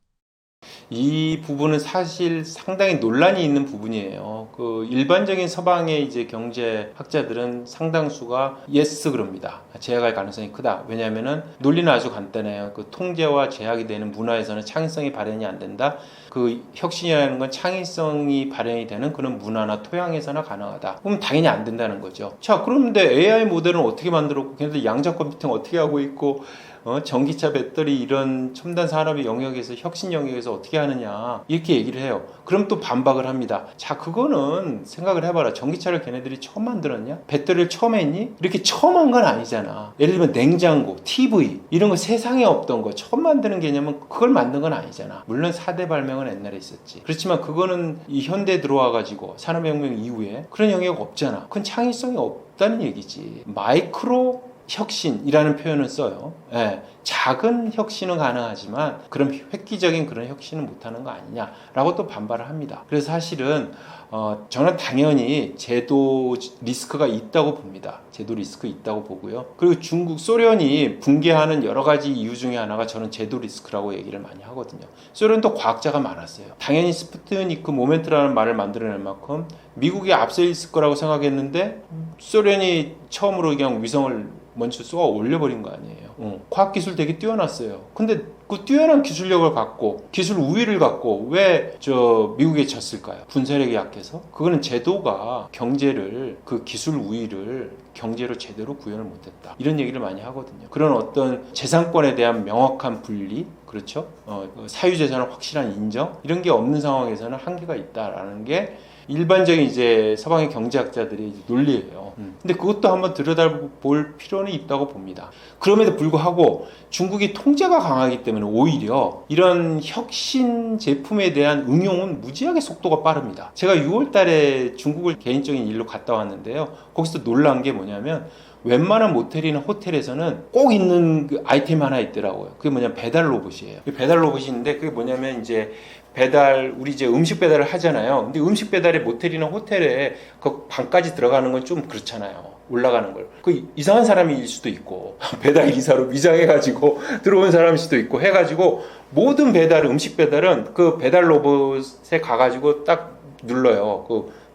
이 부분은 사실 상당히 논란이 있는 부분이에요. 일반적인 서방의 이제 경제학자들은 상당수가 yes 그럽니다. 제약할 가능성이 크다. 왜냐하면은 논리는 아주 간단해요. 통제와 제약이 되는 문화에서는 창의성이 발현이 안 된다. 혁신이라는 건 창의성이 발현이 되는 그런 문화나 토양에서나 가능하다. 그럼 당연히 안 된다는 거죠. 자, 그런데 AI 모델은 어떻게 만들었고, 걔네들 양자 컴퓨팅 어떻게 하고 있고, 전기차 배터리 이런 첨단 산업의 영역에서 혁신 영역에서 어떻게 하느냐 이렇게 얘기를 해요. 그럼 또 반박을 합니다. 자, 그거는 생각을 해봐라. 전기차를 걔네들이 처음 만들었냐? 배터리를 처음 했니? 이렇게 처음 한 건 아니잖아. 예를 들면 냉장고, TV 이런 거 세상에 없던 거 처음 만드는 개념은 그걸 만든 건 아니잖아. 물론 4대 발명은 옛날에 있었지. 그렇지만 그거는 이 현대에 들어와가지고 산업혁명 이후에 그런 영역 없잖아. 그건 창의성이 없다는 얘기지. 마이크로 혁신이라는 표현을 써요. 예, 작은 혁신은 가능하지만 그런 획기적인 그런 혁신은 못하는 거 아니냐라고 또 반발을 합니다. 그래서 사실은 저는 당연히 제도 리스크가 있다고 봅니다. 제도 리스크 있다고 보고요. 그리고 중국, 소련이 붕괴하는 여러 가지 이유 중에 하나가 저는 제도 리스크라고 얘기를 많이 하거든요. 소련도 과학자가 많았어요. 당연히 스푸트니크 모멘트라는 말을 만들어낼 만큼 미국이 앞서 있을 거라고 생각했는데 소련이 처음으로 그냥 위성을 먼저 쏘아 올려버린 거 아니에요. 과학기술 되게 뛰어났어요. 근데 그 뛰어난 기술력을 갖고 기술 우위를 갖고 왜 미국에 졌을까요? 군사력이 약해서? 그거는 제도가 경제를, 그 기술 우위를 경제로 제대로 구현을 못했다. 이런 얘기를 많이 하거든요. 그런 어떤 재산권에 대한 명확한 분리, 그렇죠? 사유재산의 확실한 인정, 이런 게 없는 상황에서는 한계가 있다라는 게 일반적인 이제 서방의 경제학자들의 논리예요. 근데 그것도 한번 들여다볼 필요는 있다고 봅니다. 그럼에도 불구하고 중국이 통제가 강하기 때문에 오히려 이런 혁신 제품에 대한 응용은 무지하게 속도가 빠릅니다. 제가 6월 달에 중국을 개인적인 일로 갔다 왔는데요. 거기서 놀란 게 뭐냐면 웬만한 모텔이나 호텔에서는 꼭 있는 그 아이템 하나 있더라고요. 그게 뭐냐면 배달 로봇이에요. 배달 로봇인데 그게 뭐냐면 이제 우리 이제 음식 배달을 하잖아요. 근데 음식 배달에 모텔이나 호텔에 그 방까지 들어가는 건 좀 그렇잖아요. 올라가는 걸. 그 이상한 사람일 수도 있고, 배달 기사로 위장해가지고 들어온 사람일 수도 있고 해가지고 모든 음식 배달은 그 배달 로봇에 가가지고 딱 눌러요.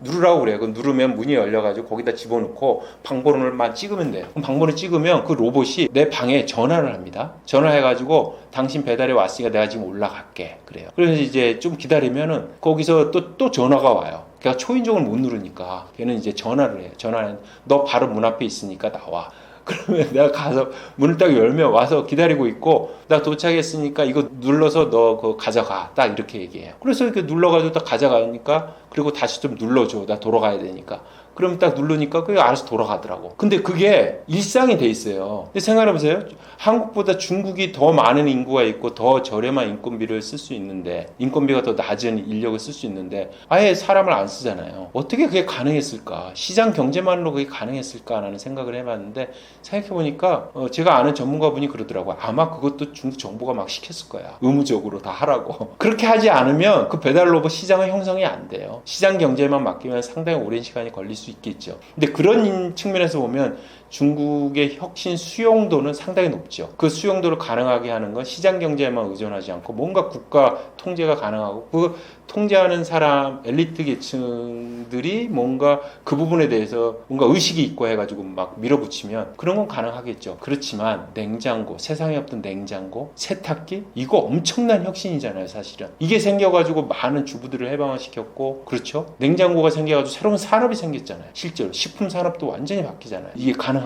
누르라고 그래요. 그 누르면 문이 열려가지고 거기다 집어넣고 방번호를만 찍으면 돼요. 그럼 방번호 찍으면 그 로봇이 내 방에 전화를 합니다. 전화해가지고 당신 배달이 왔으니까 내가 지금 올라갈게. 그래요. 그래서 이제 좀 기다리면은 거기서 또 전화가 와요. 걔가 초인종을 못 누르니까 걔는 이제 전화를 해요. 전화는 너 바로 문 앞에 있으니까 나와. 그러면 내가 가서 문을 딱 열면 와서 기다리고 있고, 나 도착했으니까 이거 눌러서 너 그거 가져가. 딱 이렇게 얘기해요. 그래서 이렇게 눌러가지고 딱 가져가니까, 그리고 다시 좀 눌러줘. 나 돌아가야 되니까. 그럼 딱 누르니까 그게 알아서 돌아가더라고. 근데 그게 일상이 돼 있어요. 근데 생각해보세요. 한국보다 중국이 더 많은 인구가 있고 더 저렴한 인건비를 쓸 수 있는데, 인건비가 더 낮은 인력을 쓸 수 있는데 아예 사람을 안 쓰잖아요. 어떻게 그게 가능했을까? 시장 경제만으로 그게 가능했을까라는 생각을 해봤는데, 생각해보니까 제가 아는 전문가분이 그러더라고요. 아마 그것도 중국 정부가 막 시켰을 거야. 의무적으로 다 하라고. 그렇게 하지 않으면 그 배달 로봇 시장은 형성이 안 돼요. 시장 경제만 맡기면 상당히 오랜 시간이 걸릴 수 있겠죠. 근데 그런 측면에서 보면 중국의 혁신 수용도는 상당히 높죠. 그 수용도를 가능하게 하는 건 시장 경제에만 의존하지 않고 뭔가 국가 통제가 가능하고, 그 통제하는 사람, 엘리트 계층들이 뭔가 그 부분에 대해서 뭔가 의식이 있고 해가지고 막 밀어붙이면 그런 건 가능하겠죠. 그렇지만 냉장고, 세상에 없던 냉장고, 세탁기, 이거 엄청난 혁신이잖아요, 사실은. 이게 생겨가지고 많은 주부들을 해방시켰고, 그렇죠? 냉장고가 생겨가지고 새로운 산업이 생겼잖아요. 실제로 식품 산업도 완전히 바뀌잖아요. 이게 가능하니까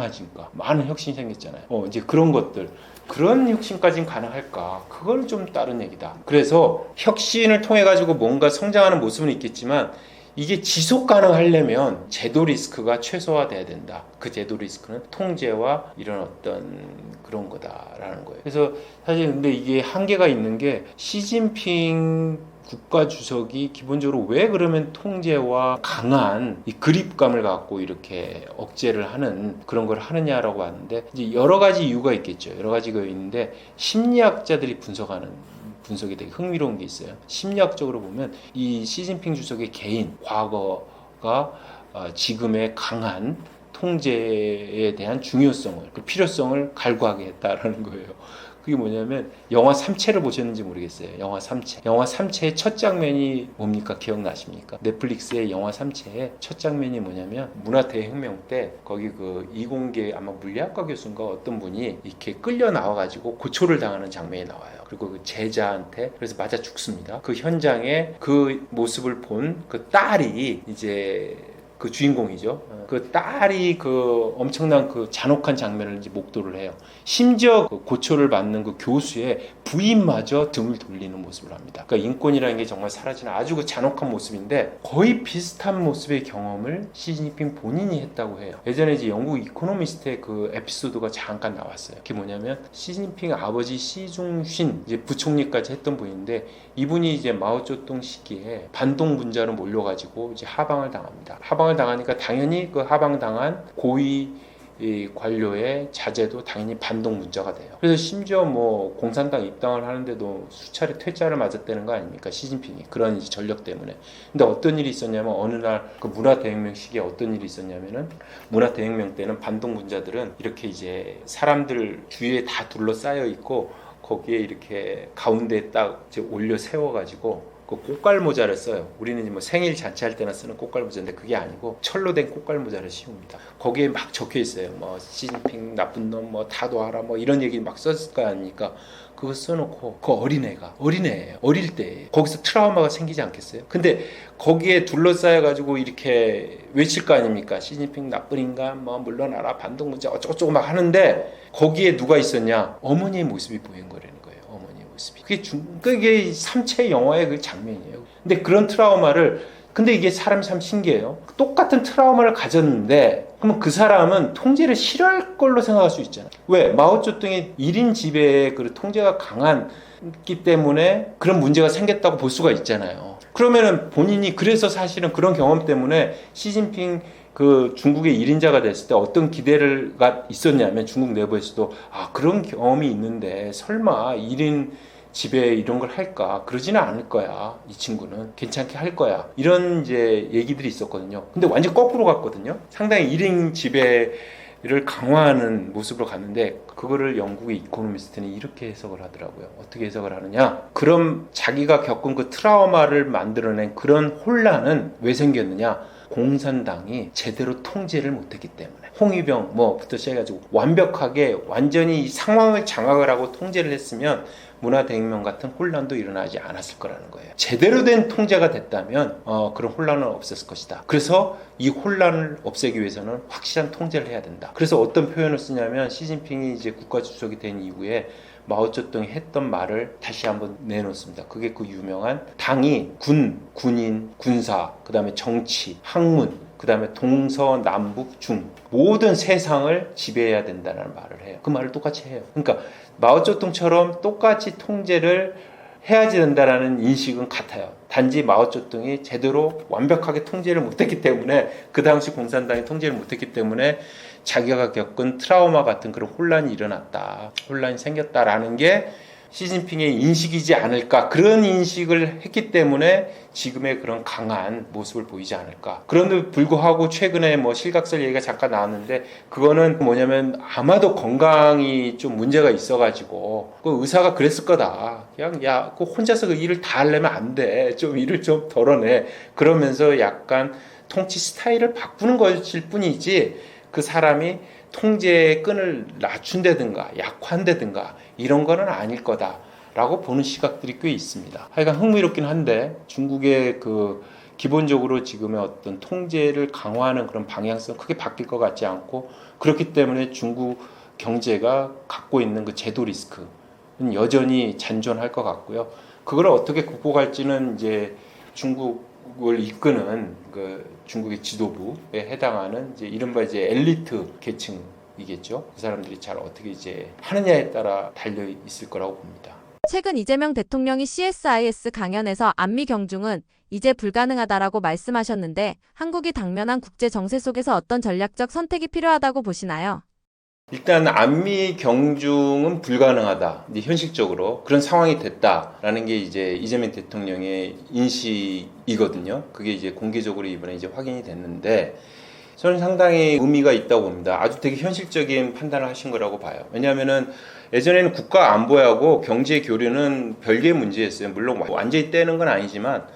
많은 혁신이 생겼잖아요. 이제 그런 것들, 그런 혁신까지는 가능할까? 그건 좀 다른 얘기다. 그래서 혁신을 통해 가지고 뭔가 성장하는 모습은 있겠지만 이게 지속 가능하려면 제도 리스크가 최소화돼야 된다. 그 제도 리스크는 통제와 이런 어떤 그런 거다라는 거예요. 그래서 사실 근데 이게 한계가 있는 게, 시진핑 국가 주석이 기본적으로 왜 그러면 통제와 강한 이 그립감을 갖고 이렇게 억제를 하는 그런 걸 하느냐라고 하는데, 이제 여러 가지 이유가 있겠죠. 여러 가지가 있는데, 심리학자들이 분석이 되게 흥미로운 게 있어요. 심리학적으로 보면 이 시진핑 주석의 개인 과거가 지금의 강한 통제에 대한 중요성을, 그 필요성을 갈구하게 했다라는 거예요. 그게 뭐냐면, 영화 삼체를 보셨는지 모르겠어요. 영화 삼체의 첫 장면이 뭡니까? 기억나십니까? 넷플릭스의 영화 삼체의 첫 장면이 뭐냐면, 문화 대혁명 때 거기 그 이공계 아마 물리학과 교수인가 어떤 분이 이렇게 끌려 나와가지고 고초를 당하는 장면이 나와요. 그리고 그 제자한테 그래서 맞아 죽습니다. 그 현장에 그 모습을 본 그 딸이 이제 그 주인공이죠. 그 딸이 그 엄청난 그 잔혹한 장면을 이제 목도를 해요. 심지어 그 고초를 받는 그 교수의 부인마저 등을 돌리는 모습을 합니다. 그러니까 인권이라는 게 정말 사라지는 아주 그 잔혹한 모습인데 거의 비슷한 모습의 경험을 시진핑 본인이 했다고 해요. 예전에 이제 영국 이코노미스트의 그 에피소드가 잠깐 나왔어요. 그게 뭐냐면 시진핑 아버지 시중신 이제 부총리까지 했던 분인데 이분이 이제 마오쩌둥 시기에 반동 분자로 몰려가지고 이제 하방을 당합니다. 하방을 당하니까 당연히 그 하방당한 고위 이 관료의 자제도 당연히 반동 문자가 돼요. 그래서 심지어 뭐 공산당 입당을 하는데도 수차례 퇴짜를 맞았다는 거 아닙니까? 시진핑이 그런 전력 때문에. 근데 어떤 일이 있었냐면 어느 날 그 문화대혁명 시기에 어떤 일이 있었냐면은 문화대혁명 때는 반동 문자들은 이렇게 이제 사람들 주위에 다 둘러싸여 있고 거기에 이렇게 가운데에 딱 이제 올려 세워가지고 그 꽃갈 모자를 써요. 우리는 이제 뭐 생일 잔치할 때나 쓰는 꽃갈 모자인데 그게 아니고 철로 된 꽃갈 모자를 씌웁니다. 거기에 막 적혀 있어요. 뭐 시진핑 나쁜 놈, 뭐 다도하라, 뭐 이런 얘기 막 썼을 거 아닙니까? 그거 써놓고 그 어린애예요. 어릴 때 거기서 트라우마가 생기지 않겠어요? 근데 거기에 둘러싸여가지고 이렇게 외칠 거 아닙니까? 시진핑 나쁜 인간, 뭐 물러나라, 반동 문자 어쩌고저쩌고 막 하는데 거기에 누가 있었냐? 어머니의 모습이 보인 거라는 거예요. 어머니의 모습이. 그게 삼체 영화의 그 장면이에요. 근데 그런 트라우마를 근데 이게 사람이 참 신기해요. 똑같은 트라우마를 가졌는데 그러면 그 사람은 통제를 싫어할 걸로 생각할 수 있잖아요. 왜? 마오쩌둥이 1인 지배의 그 통제가 강한기 때문에 그런 문제가 생겼다고 볼 수가 있잖아요. 그러면은 본인이 그래서 사실은 그런 경험 때문에 시진핑 그 중국의 1인자가 됐을 때 어떤 기대가 있었냐면 중국 내부에서도 그런 경험이 있는데 설마 1인 집에 이런 걸 할까? 그러지는 않을 거야. 이 친구는 괜찮게 할 거야. 이런 이제 얘기들이 있었거든요. 근데 완전 거꾸로 갔거든요. 상당히 1인 지배를 강화하는 모습으로 갔는데 그거를 영국의 이코노미스트는 이렇게 해석을 하더라고요. 어떻게 해석을 하느냐? 그럼 자기가 겪은 그 트라우마를 만들어낸 그런 혼란은 왜 생겼느냐? 공산당이 제대로 통제를 못했기 때문에 홍위병 뭐부터 시작해가지고 완벽하게 완전히 이 상황을 장악을 하고 통제를 했으면 문화대혁명 같은 혼란도 일어나지 않았을 거라는 거예요. 제대로 된 통제가 됐다면 그런 혼란은 없었을 것이다. 그래서 이 혼란을 없애기 위해서는 확실한 통제를 해야 된다. 그래서 어떤 표현을 쓰냐면 시진핑이 이제 국가주석이 된 이후에 마오쩌둥이 했던 말을 다시 한번 내놓습니다. 그게 그 유명한 당이 군인, 군사, 그 다음에 정치, 학문, 그 다음에 동서남북 중 모든 세상을 지배해야 된다는 말을 해요. 그 말을 똑같이 해요. 그러니까 마오쩌둥처럼 똑같이 통제를 해야지 된다라는 인식은 같아요. 단지 마오쩌둥이 제대로 완벽하게 통제를 못했기 때문에 그 당시 공산당이 통제를 못했기 때문에 자기가 겪은 트라우마 같은 그런 혼란이 일어났다. 혼란이 생겼다라는 게 시진핑의 인식이지 않을까. 그런 인식을 했기 때문에 지금의 그런 강한 모습을 보이지 않을까. 그런데 불구하고 최근에 뭐 실각설 얘기가 잠깐 나왔는데 그거는 뭐냐면 아마도 건강이 좀 문제가 있어가지고 그 의사가 그랬을 거다. 그냥 그 혼자서 그 일을 다 하려면 안 돼. 좀 일을 좀 덜어내. 그러면서 약간 통치 스타일을 바꾸는 것일 뿐이지 그 사람이 통제의 끈을 낮춘다든가 약화한다든가 이런 거는 아닐 거다라고 보는 시각들이 꽤 있습니다. 하여간 흥미롭긴 한데 중국의 그 기본적으로 지금의 어떤 통제를 강화하는 그런 방향성 크게 바뀔 것 같지 않고 그렇기 때문에 중국 경제가 갖고 있는 그 제도 리스크는 여전히 잔존할 것 같고요. 그걸 어떻게 극복할지는 이제 중국을 이끄는 그 중국의 지도부에 해당하는 이제 이른바 이제 엘리트 계층이겠죠. 그 사람들이 잘 어떻게 이제 하느냐에 따라 달려 있을 거라고 봅니다. 최근 이재명 대통령이 CSIS 강연에서 안미 경중은 이제 불가능하다라고 말씀하셨는데 한국이 당면한 국제 정세 속에서 어떤 전략적 선택이 필요하다고 보시나요? 일단 안미 경중은 불가능하다. 이제 현실적으로 그런 상황이 됐다라는 게 이제 이재명 대통령의 인식이거든요. 그게 이제 공개적으로 이번에 이제 확인이 됐는데 저는 상당히 의미가 있다고 봅니다. 아주 되게 현실적인 판단을 하신 거라고 봐요. 왜냐하면은 예전에는 국가 안보하고 경제 교류는 별개의 문제였어요. 물론 완전히 떼는 건 아니지만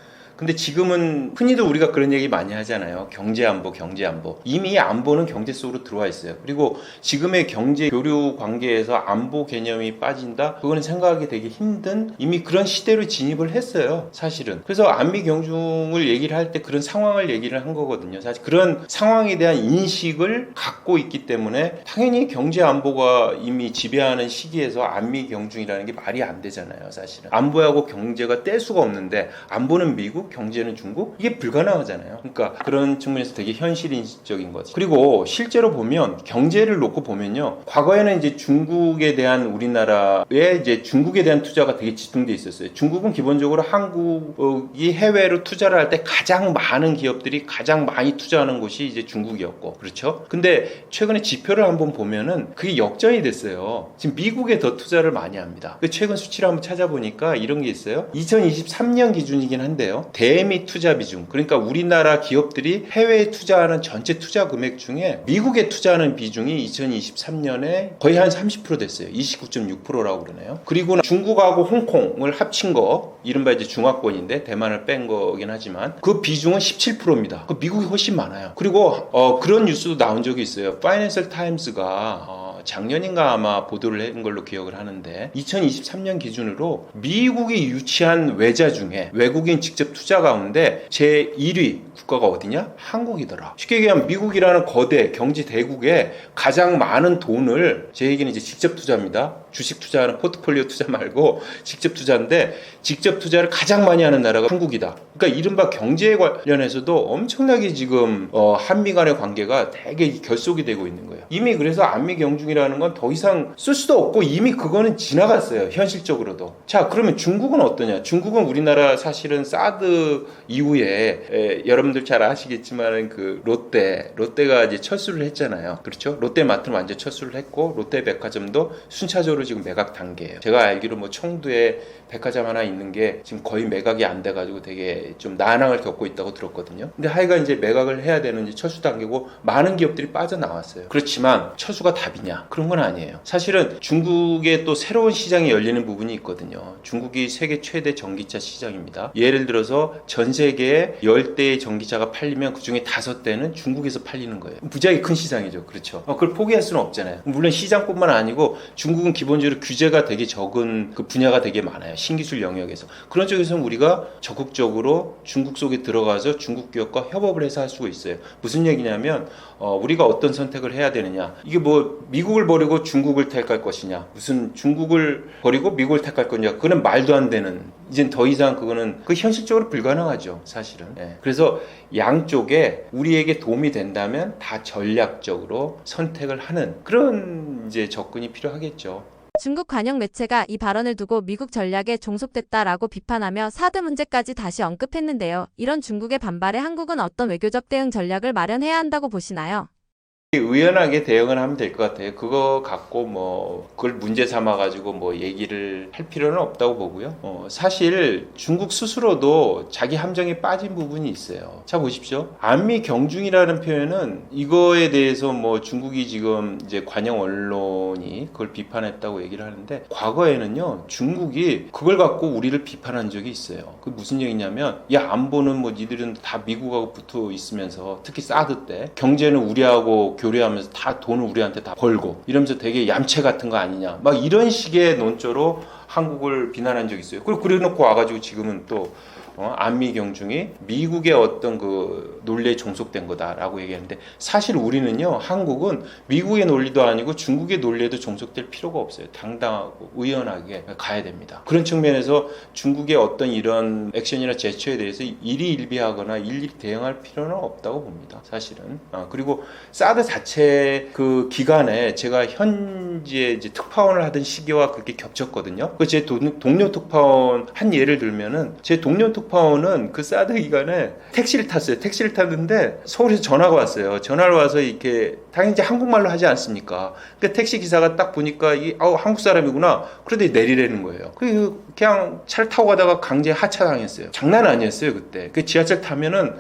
근데 지금은 흔히도 우리가 그런 얘기 많이 하잖아요. 경제 안보, 경제 안보. 이미 안보는 경제 속으로 들어와 있어요. 그리고 지금의 경제 교류 관계에서 안보 개념이 빠진다? 그거는 생각하기 되게 힘든 이미 그런 시대로 진입을 했어요. 사실은. 그래서 안미 경중을 얘기를 할 때 그런 상황을 얘기를 한 거거든요. 사실 그런 상황에 대한 인식을 갖고 있기 때문에 당연히 경제 안보가 이미 지배하는 시기에서 안미 경중이라는 게 말이 안 되잖아요. 사실은. 안보하고 경제가 뗄 수가 없는데 안보는 미국, 경제는 중국? 이게 불가능하잖아요. 그러니까 그런 측면에서 되게 현실인식적인 거죠. 그리고 실제로 보면 경제를 놓고 보면요. 과거에는 이제 중국에 대한 우리나라의 이제 중국에 대한 투자가 되게 집중돼 있었어요. 중국은 기본적으로 한국이 해외로 투자를 할 때 가장 많은 기업들이 가장 많이 투자하는 곳이 이제 중국이었고, 그렇죠? 근데 최근에 지표를 한번 보면은 그게 역전이 됐어요. 지금 미국에 더 투자를 많이 합니다. 최근 수치를 한번 찾아보니까 이런 게 있어요. 2023년 기준이긴 한데요. 대미 투자 비중, 그러니까 우리나라 기업들이 해외에 투자하는 전체 투자 금액 중에 미국에 투자하는 비중이 2023년에 거의 한 30% 됐어요. 29.6%라고 그러네요. 그리고 중국하고 홍콩을 합친 거, 이른바 이제 중화권인데 대만을 뺀 거긴 하지만 그 비중은 17%입니다. 미국이 훨씬 많아요. 그리고 그런 뉴스도 나온 적이 있어요. 파이낸셜 타임스가 작년인가 아마 보도를 한 걸로 기억을 하는데 2023년 기준으로 미국이 유치한 외자 중에 외국인 직접 투자 가운데 제1위 국가가 어디냐? 한국이더라. 쉽게 얘기하면 미국이라는 거대 경제 대국에 가장 많은 돈을, 제 얘기는 이제 직접 투자입니다. 주식 투자하는 포트폴리오 투자 말고 직접 투자인데 직접 투자를 가장 많이 하는 나라가 한국이다. 그러니까 이른바 경제에 관련해서도 엄청나게 지금 한미 간의 관계가 되게 결속이 되고 있는 거예요. 이미 그래서 안미 경중이라는 건 더 이상 쓸 수도 없고 이미 그거는 지나갔어요. 현실적으로도. 자, 그러면 중국은 어떠냐? 중국은 우리나라 사실은 사드 이후에 여러분들 잘 아시겠지만 그 롯데가 이제 철수를 했잖아요. 그렇죠? 롯데마트는 완전 철수를 했고 롯데백화점도 순차적으로 지금 매각 단계예요. 제가 알기로 뭐 청두에 백화점 하나 있는 게 지금 거의 매각이 안 돼가지고 되게 좀 난항을 겪고 있다고 들었거든요. 근데 하여간 이제 매각을 해야 되는 이제 철수 단계고 많은 기업들이 빠져나왔어요. 그렇지만 철수가 답이냐? 그런 건 아니에요. 사실은 중국에 또 새로운 시장이 열리는 부분이 있거든요. 중국이 세계 최대 전기차 시장입니다. 예를 들어서 전 세계에 10대의 전기차가 팔리면 그중에 5대는 중국에서 팔리는 거예요. 무지하게 큰 시장이죠. 그렇죠. 그걸 포기할 수는 없잖아요. 물론 시장뿐만 아니고 중국은 기본적으로 규제가 되게 적은 그 분야가 되게 많아요. 신기술 영역에서. 그런 쪽에서는 우리가 적극적으로 중국 속에 들어가서 중국 기업과 협업을 해서 할 수가 있어요. 무슨 얘기냐면 우리가 어떤 선택을 해야 되느냐. 이게 뭐 미국을 버리고 중국을 택할 것이냐. 무슨 중국을 버리고 미국을 택할 거냐. 그건 말도 안 되는. 이젠 더 이상 그거는 현실적으로 불가능하죠. 사실은. 예. 그래서 양쪽에 우리에게 도움이 된다면 다 전략적으로 선택을 하는 그런 이제 접근이 필요하겠죠. 중국 관영 매체가 이 발언을 두고 미국 전략에 종속됐다라고 비판하며 사드 문제까지 다시 언급했는데요. 이런 중국의 반발에 한국은 어떤 외교적 대응 전략을 마련해야 한다고 보시나요? 의연하게 대응을 하면 될 것 같아요. 그거 갖고 뭐 그걸 문제 삼아 가지고 뭐 얘기를 할 필요는 없다고 보고요. 사실 중국 스스로도 자기 함정에 빠진 부분이 있어요. 자 보십시오. 안미 경중이라는 표현은 이거에 대해서 뭐 중국이 지금 이제 관영 언론이 그걸 비판했다고 얘기를 하는데 과거에는요 중국이 그걸 갖고 우리를 비판한 적이 있어요. 그 무슨 얘기냐면 야 안보는 뭐 니들은 다 미국하고 붙어 있으면서 특히 사드 때 경제는 우리하고 교류하면서 다 돈을 우리한테 다 벌고 이러면서 되게 얌체 같은 거 아니냐 막 이런 식의 논조로 한국을 비난한 적이 있어요. 그리고 그래놓고 와가지고 지금은 또 안미 경중이 미국의 어떤 그 논리에 종속된 거다라고 얘기하는데 사실 우리는요 한국은 미국의 논리도 아니고 중국의 논리에도 종속될 필요가 없어요. 당당하고 의연하게 가야 됩니다. 그런 측면에서 중국의 어떤 이런 액션이나 제스처에 대해서 일희일비하거나 일일이 대응할 필요는 없다고 봅니다. 사실은. 그리고 사드 자체 그 기간에 제가 현지에 이제 특파원을 하던 시기와 그렇게 겹쳤거든요. 그 제 동료 특파원 한 예를 들면은 제 동료 특파원은 그 사드 기간에 택시를 탔어요. 택시를 탔는데 서울에서 전화가 왔어요. 전화를 와서 이렇게 당연히 이제 한국말로 하지 않습니까? 그러니까 택시 기사가 딱 보니까 한국 사람이구나. 그런데 내리라는 거예요. 그냥 차를 타고 가다가 강제 하차당했어요. 장난 아니었어요 그때. 그 지하철 타면은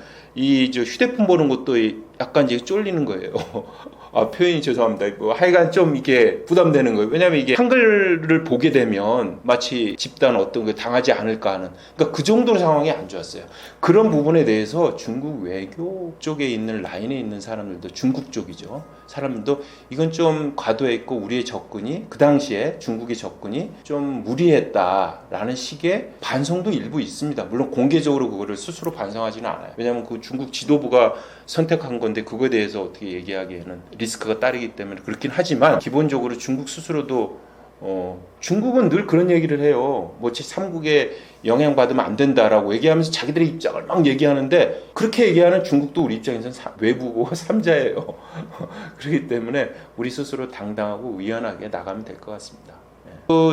저 휴대폰 보는 것도 약간 이제 쫄리는 거예요. 표현이 죄송합니다. 뭐 하여간 좀 이게 부담되는 거예요. 왜냐하면 이게 한글을 보게 되면 마치 집단 어떤 게 당하지 않을까 하는, 그러니까 그 정도로 상황이 안 좋았어요. 그런 부분에 대해서 중국 외교 쪽에 있는 라인에 있는 사람들도, 중국 쪽이죠, 사람들도 이건 좀 과도했고 우리의 접근이, 그 당시에 중국의 접근이 좀 무리했다라는 식의 반성도 일부 있습니다. 물론 공개적으로 그거를 스스로 반성하지는 않아요. 왜냐하면 그 중국 지도부가 선택한 건데 그거에 대해서 어떻게 얘기하기에는 리스크가 따르기 때문에 그렇긴 하지만, 기본적으로 중국 스스로도 중국은 늘 그런 얘기를 해요. 뭐 제3국에 영향받으면 안 된다라고 얘기하면서 자기들의 입장을 막 얘기하는데, 그렇게 얘기하는 중국도 우리 입장에서는 외부고 삼자예요. 그렇기 때문에 우리 스스로 당당하고 의연하게 나가면 될 것 같습니다.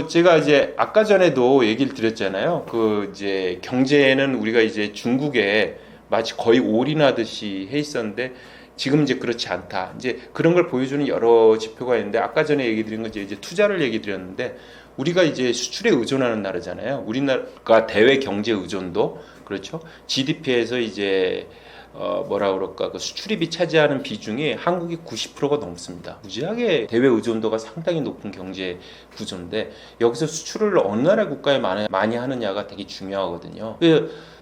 제가 이제 아까 전에도 얘기를 드렸잖아요. 이제 경제는 우리가 이제 중국에 마치 거의 올인하듯이 해 있었는데 지금 이제 그렇지 않다. 이제 그런 걸 보여주는 여러 지표가 있는데, 아까 전에 얘기 드린 건 이제 투자를 얘기 드렸는데, 우리가 이제 수출에 의존하는 나라잖아요. 우리나라가 대외 경제 의존도, 그렇죠? GDP에서 이제 뭐라 그럴까, 그 수출입이 차지하는 비중이 한국이 90%가 넘습니다. 무지하게 대외 의존도가 상당히 높은 경제 구조인데, 여기서 수출을 어느 나라 국가에 많이 하느냐가 되게 중요하거든요.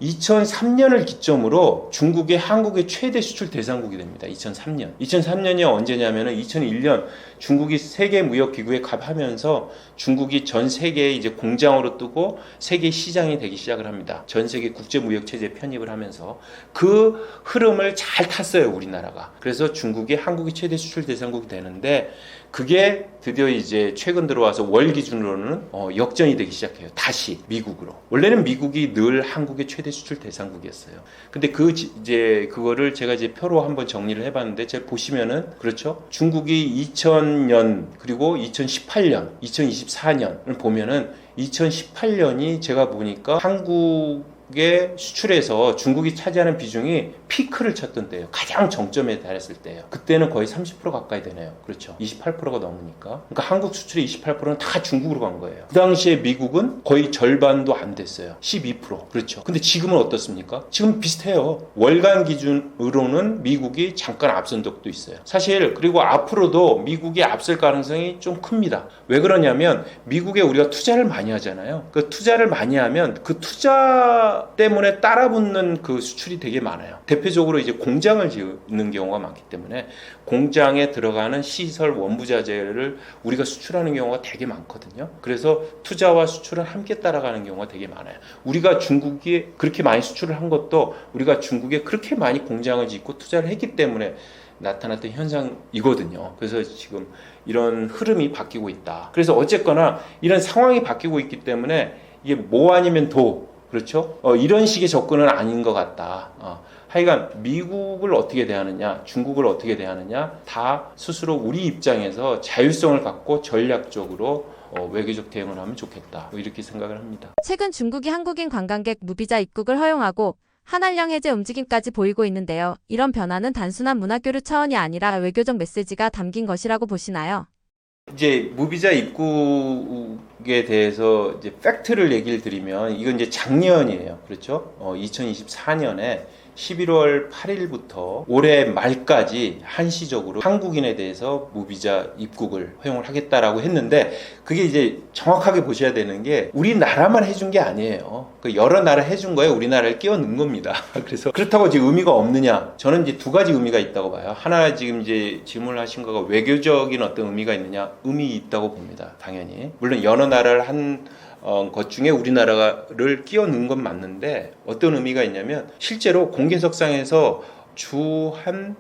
2003년을 기점으로 중국이 한국의 최대 수출 대상국이 됩니다. 2003년이 언제냐면은 2001년 중국이 세계 무역 기구에 가입하면서 중국이 전 세계에 이제 공장으로 뜨고 세계 시장이 되기 시작을 합니다. 전 세계 국제 무역 체제에 편입을 하면서 그 흐름을 잘 탔어요, 우리나라가. 그래서 중국이 한국의 최대 수출 대상국이 되는데, 그게 드디어 이제 최근 들어와서 월 기준으로는 역전이 되기 시작해요. 다시 미국으로. 원래는 미국이 늘 한국의 최대 수출 대상국이었어요. 근데 이제 그거를 제가 이제 표로 한번 정리를 해봤는데, 제가 보시면은, 그렇죠? 중국이 2000년 그리고 2018년, 2024년을 보면은 2018년이 제가 보니까 한국의 수출에서 중국이 차지하는 비중이 피크를 쳤던 때예요. 가장 정점에 달했을 때예요. 그때는 거의 30% 가까이 되네요. 그렇죠. 28%가 넘으니까. 그러니까 한국 수출의 28%는 다 중국으로 간 거예요. 그 당시에 미국은 거의 절반도 안 됐어요. 12%. 그렇죠. 근데 지금은 어떻습니까? 지금 비슷해요. 월간 기준으로는 미국이 잠깐 앞선 적도 있어요. 사실 그리고 앞으로도 미국이 앞설 가능성이 좀 큽니다. 왜 그러냐면 미국에 우리가 투자를 많이 하잖아요. 그 투자를 많이 하면 그 투자 때문에 따라붙는 그 수출이 되게 많아요. 대표적으로 이제 공장을 짓는 경우가 많기 때문에 공장에 들어가는 시설 원부자재를 우리가 수출하는 경우가 되게 많거든요. 그래서 투자와 수출은 함께 따라가는 경우가 되게 많아요. 우리가 중국이 그렇게 많이 수출을 한 것도 우리가 중국에 그렇게 많이 공장을 짓고 투자를 했기 때문에 나타났던 현상이거든요. 그래서 지금 이런 흐름이 바뀌고 있다. 그래서 어쨌거나 이런 상황이 바뀌고 있기 때문에 이게 뭐 아니면 도, 그렇죠? 이런 식의 접근은 아닌 것 같다. 하여간 미국을 어떻게 대하느냐, 중국을 어떻게 대하느냐, 다 스스로 우리 입장에서 자율성을 갖고 전략적으로 외교적 대응을 하면 좋겠다. 이렇게 생각을 합니다. 최근 중국이 한국인 관광객 무비자 입국을 허용하고 한한령 해제 움직임까지 보이고 있는데요. 이런 변화는 단순한 문화교류 차원이 아니라 외교적 메시지가 담긴 것이라고 보시나요? 이제 무비자 입국에 대해서 이제 팩트를 얘기를 드리면, 이건 이제 작년이에요. 그렇죠? 2024년에 11월 8일부터 올해 말까지 한시적으로 한국인에 대해서 무비자 입국을 허용을 하겠다라고 했는데, 그게 이제 정확하게 보셔야 되는 게 우리나라만 해준 게 아니에요. 여러 나라 해준 거에 우리나라를 끼워 넣은 겁니다. 그래서 그렇다고 지금 의미가 없느냐? 저는 이제 두 가지 의미가 있다고 봐요. 하나, 지금 이제 질문을 하신 거가 외교적인 어떤 의미가 있느냐? 의미 있다고 봅니다. 당연히. 물론 여러 나라를 한 것 중에 우리나라를 끼워 넣은 건 맞는데, 어떤 의미가 있냐면 실제로 공개석상에서 주한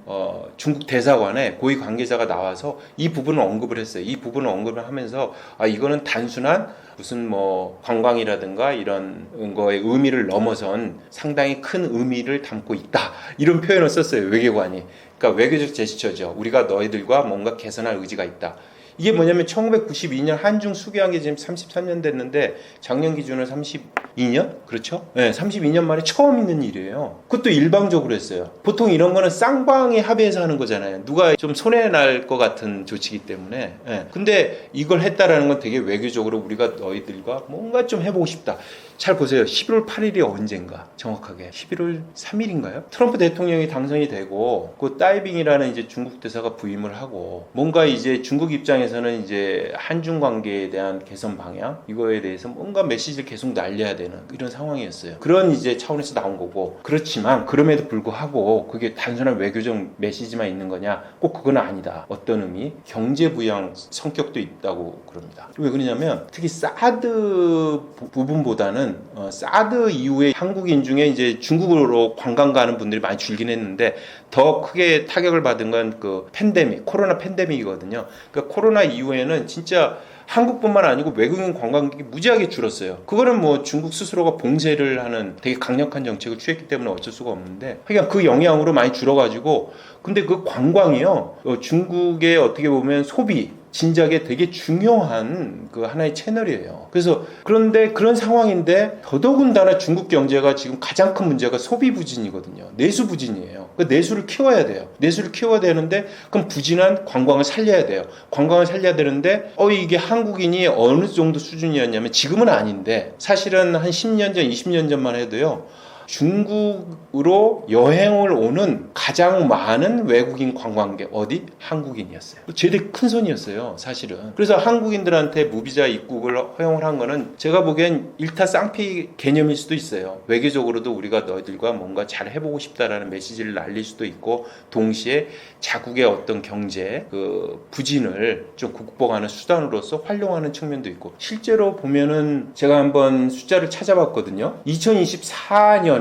중국 대사관에 고위 관계자가 나와서 이 부분을 언급을 했어요. 이 부분을 언급을 하면서 이거는 단순한 무슨 뭐 관광이라든가 이런 거의 의미를 넘어선 상당히 큰 의미를 담고 있다, 이런 표현을 썼어요, 외교관이. 그러니까 외교적 제스처죠. 우리가 너희들과 뭔가 개선할 의지가 있다. 이게 뭐냐면 1992년 한중 수교한 게 지금 33년 됐는데 작년 기준으로 32년? 그렇죠? 네, 32년 만에 처음 있는 일이에요. 그것도 일방적으로 했어요. 보통 이런 거는 쌍방이 합의해서 하는 거잖아요. 누가 좀 손해날 것 같은 조치이기 때문에. 네. 근데 이걸 했다라는 건 되게 외교적으로 우리가 너희들과 뭔가 좀 해보고 싶다. 잘 보세요. 11월 8일이 언젠가 정확하게 11월 3일인가요? 트럼프 대통령이 당선이 되고 그 다이빙이라는 이제 중국 대사가 부임을 하고 뭔가 이제 중국 입장에서는 이제 한중 관계에 대한 개선 방향 이거에 대해서 뭔가 메시지를 계속 날려야 되는 이런 상황이었어요. 그런 이제 차원에서 나온 거고 그렇지만 그럼에도 불구하고 그게 단순한 외교적 메시지만 있는 거냐? 꼭 그건 아니다. 어떤 의미? 경제 부양 성격도 있다고 그럽니다. 왜 그러냐면 특히 사드 부분보다는 사드 이후에 한국인 중에 이제 중국으로 관광 가는 분들이 많이 줄긴 했는데 더 크게 타격을 받은 건 그 팬데믹, 코로나 팬데믹이거든요. 그러니까 코로나 이후에는 진짜 한국뿐만 아니고 외국인 관광객이 무지하게 줄었어요. 그거는 뭐 중국 스스로가 봉쇄를 하는 되게 강력한 정책을 취했기 때문에 어쩔 수가 없는데 그러니까 그 영향으로 많이 줄어가지고 근데 그 관광이요 중국의 어떻게 보면 소비 진작에 되게 중요한 그 하나의 채널이에요. 그래서 그런데 그런 상황인데 더더군다나 중국 경제가 지금 가장 큰 문제가 소비 부진이거든요. 내수 부진이에요. 그 내수를 키워야 돼요. 내수를 키워야 되는데 그럼 부진한 관광을 살려야 돼요. 관광을 살려야 되는데 이게 한국인이 어느 정도 수준이었냐면 지금은 아닌데 사실은 한 10년 전, 20년 전만 해도요. 중국으로 여행을 오는 가장 많은 외국인 관광객 어디? 한국인이었어요. 제일 큰 손이었어요 사실은. 그래서 한국인들한테 무비자 입국을 허용을 한 거는 제가 보기엔 일타 쌍피 개념일 수도 있어요. 외교적으로도 우리가 너희들과 뭔가 잘 해보고 싶다라는 메시지를 날릴 수도 있고 동시에 자국의 어떤 경제 그 부진을 좀 극복하는 수단으로서 활용하는 측면도 있고 실제로 보면은 제가 한번 숫자를 찾아봤거든요. 2024년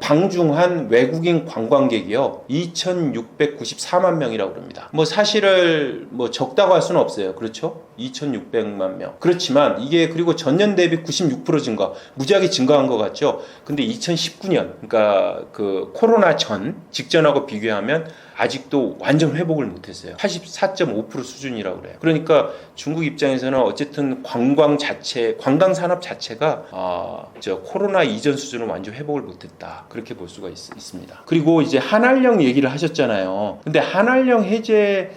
방중한 외국인 관광객이요 2,694만 명이라고 합니다. 뭐 사실을 뭐 적다고 할 수는 없어요. 그렇죠? 2,600만 명. 그렇지만 이게 그리고 전년 대비 96% 증가, 무지하게 증가한 것 같죠? 근데 2019년, 그러니까 그 코로나 직전하고 비교하면 아직도 완전 회복을 못했어요. 84.5% 수준이라고 그래요. 그러니까 중국 입장에서는 어쨌든 관광 산업 자체가 코로나 이전 수준을 완전 회복을 못했다. 그렇게 볼 수가 있습니다. 그리고 이제 한알령 얘기를 하셨잖아요. 근데 한알령 해제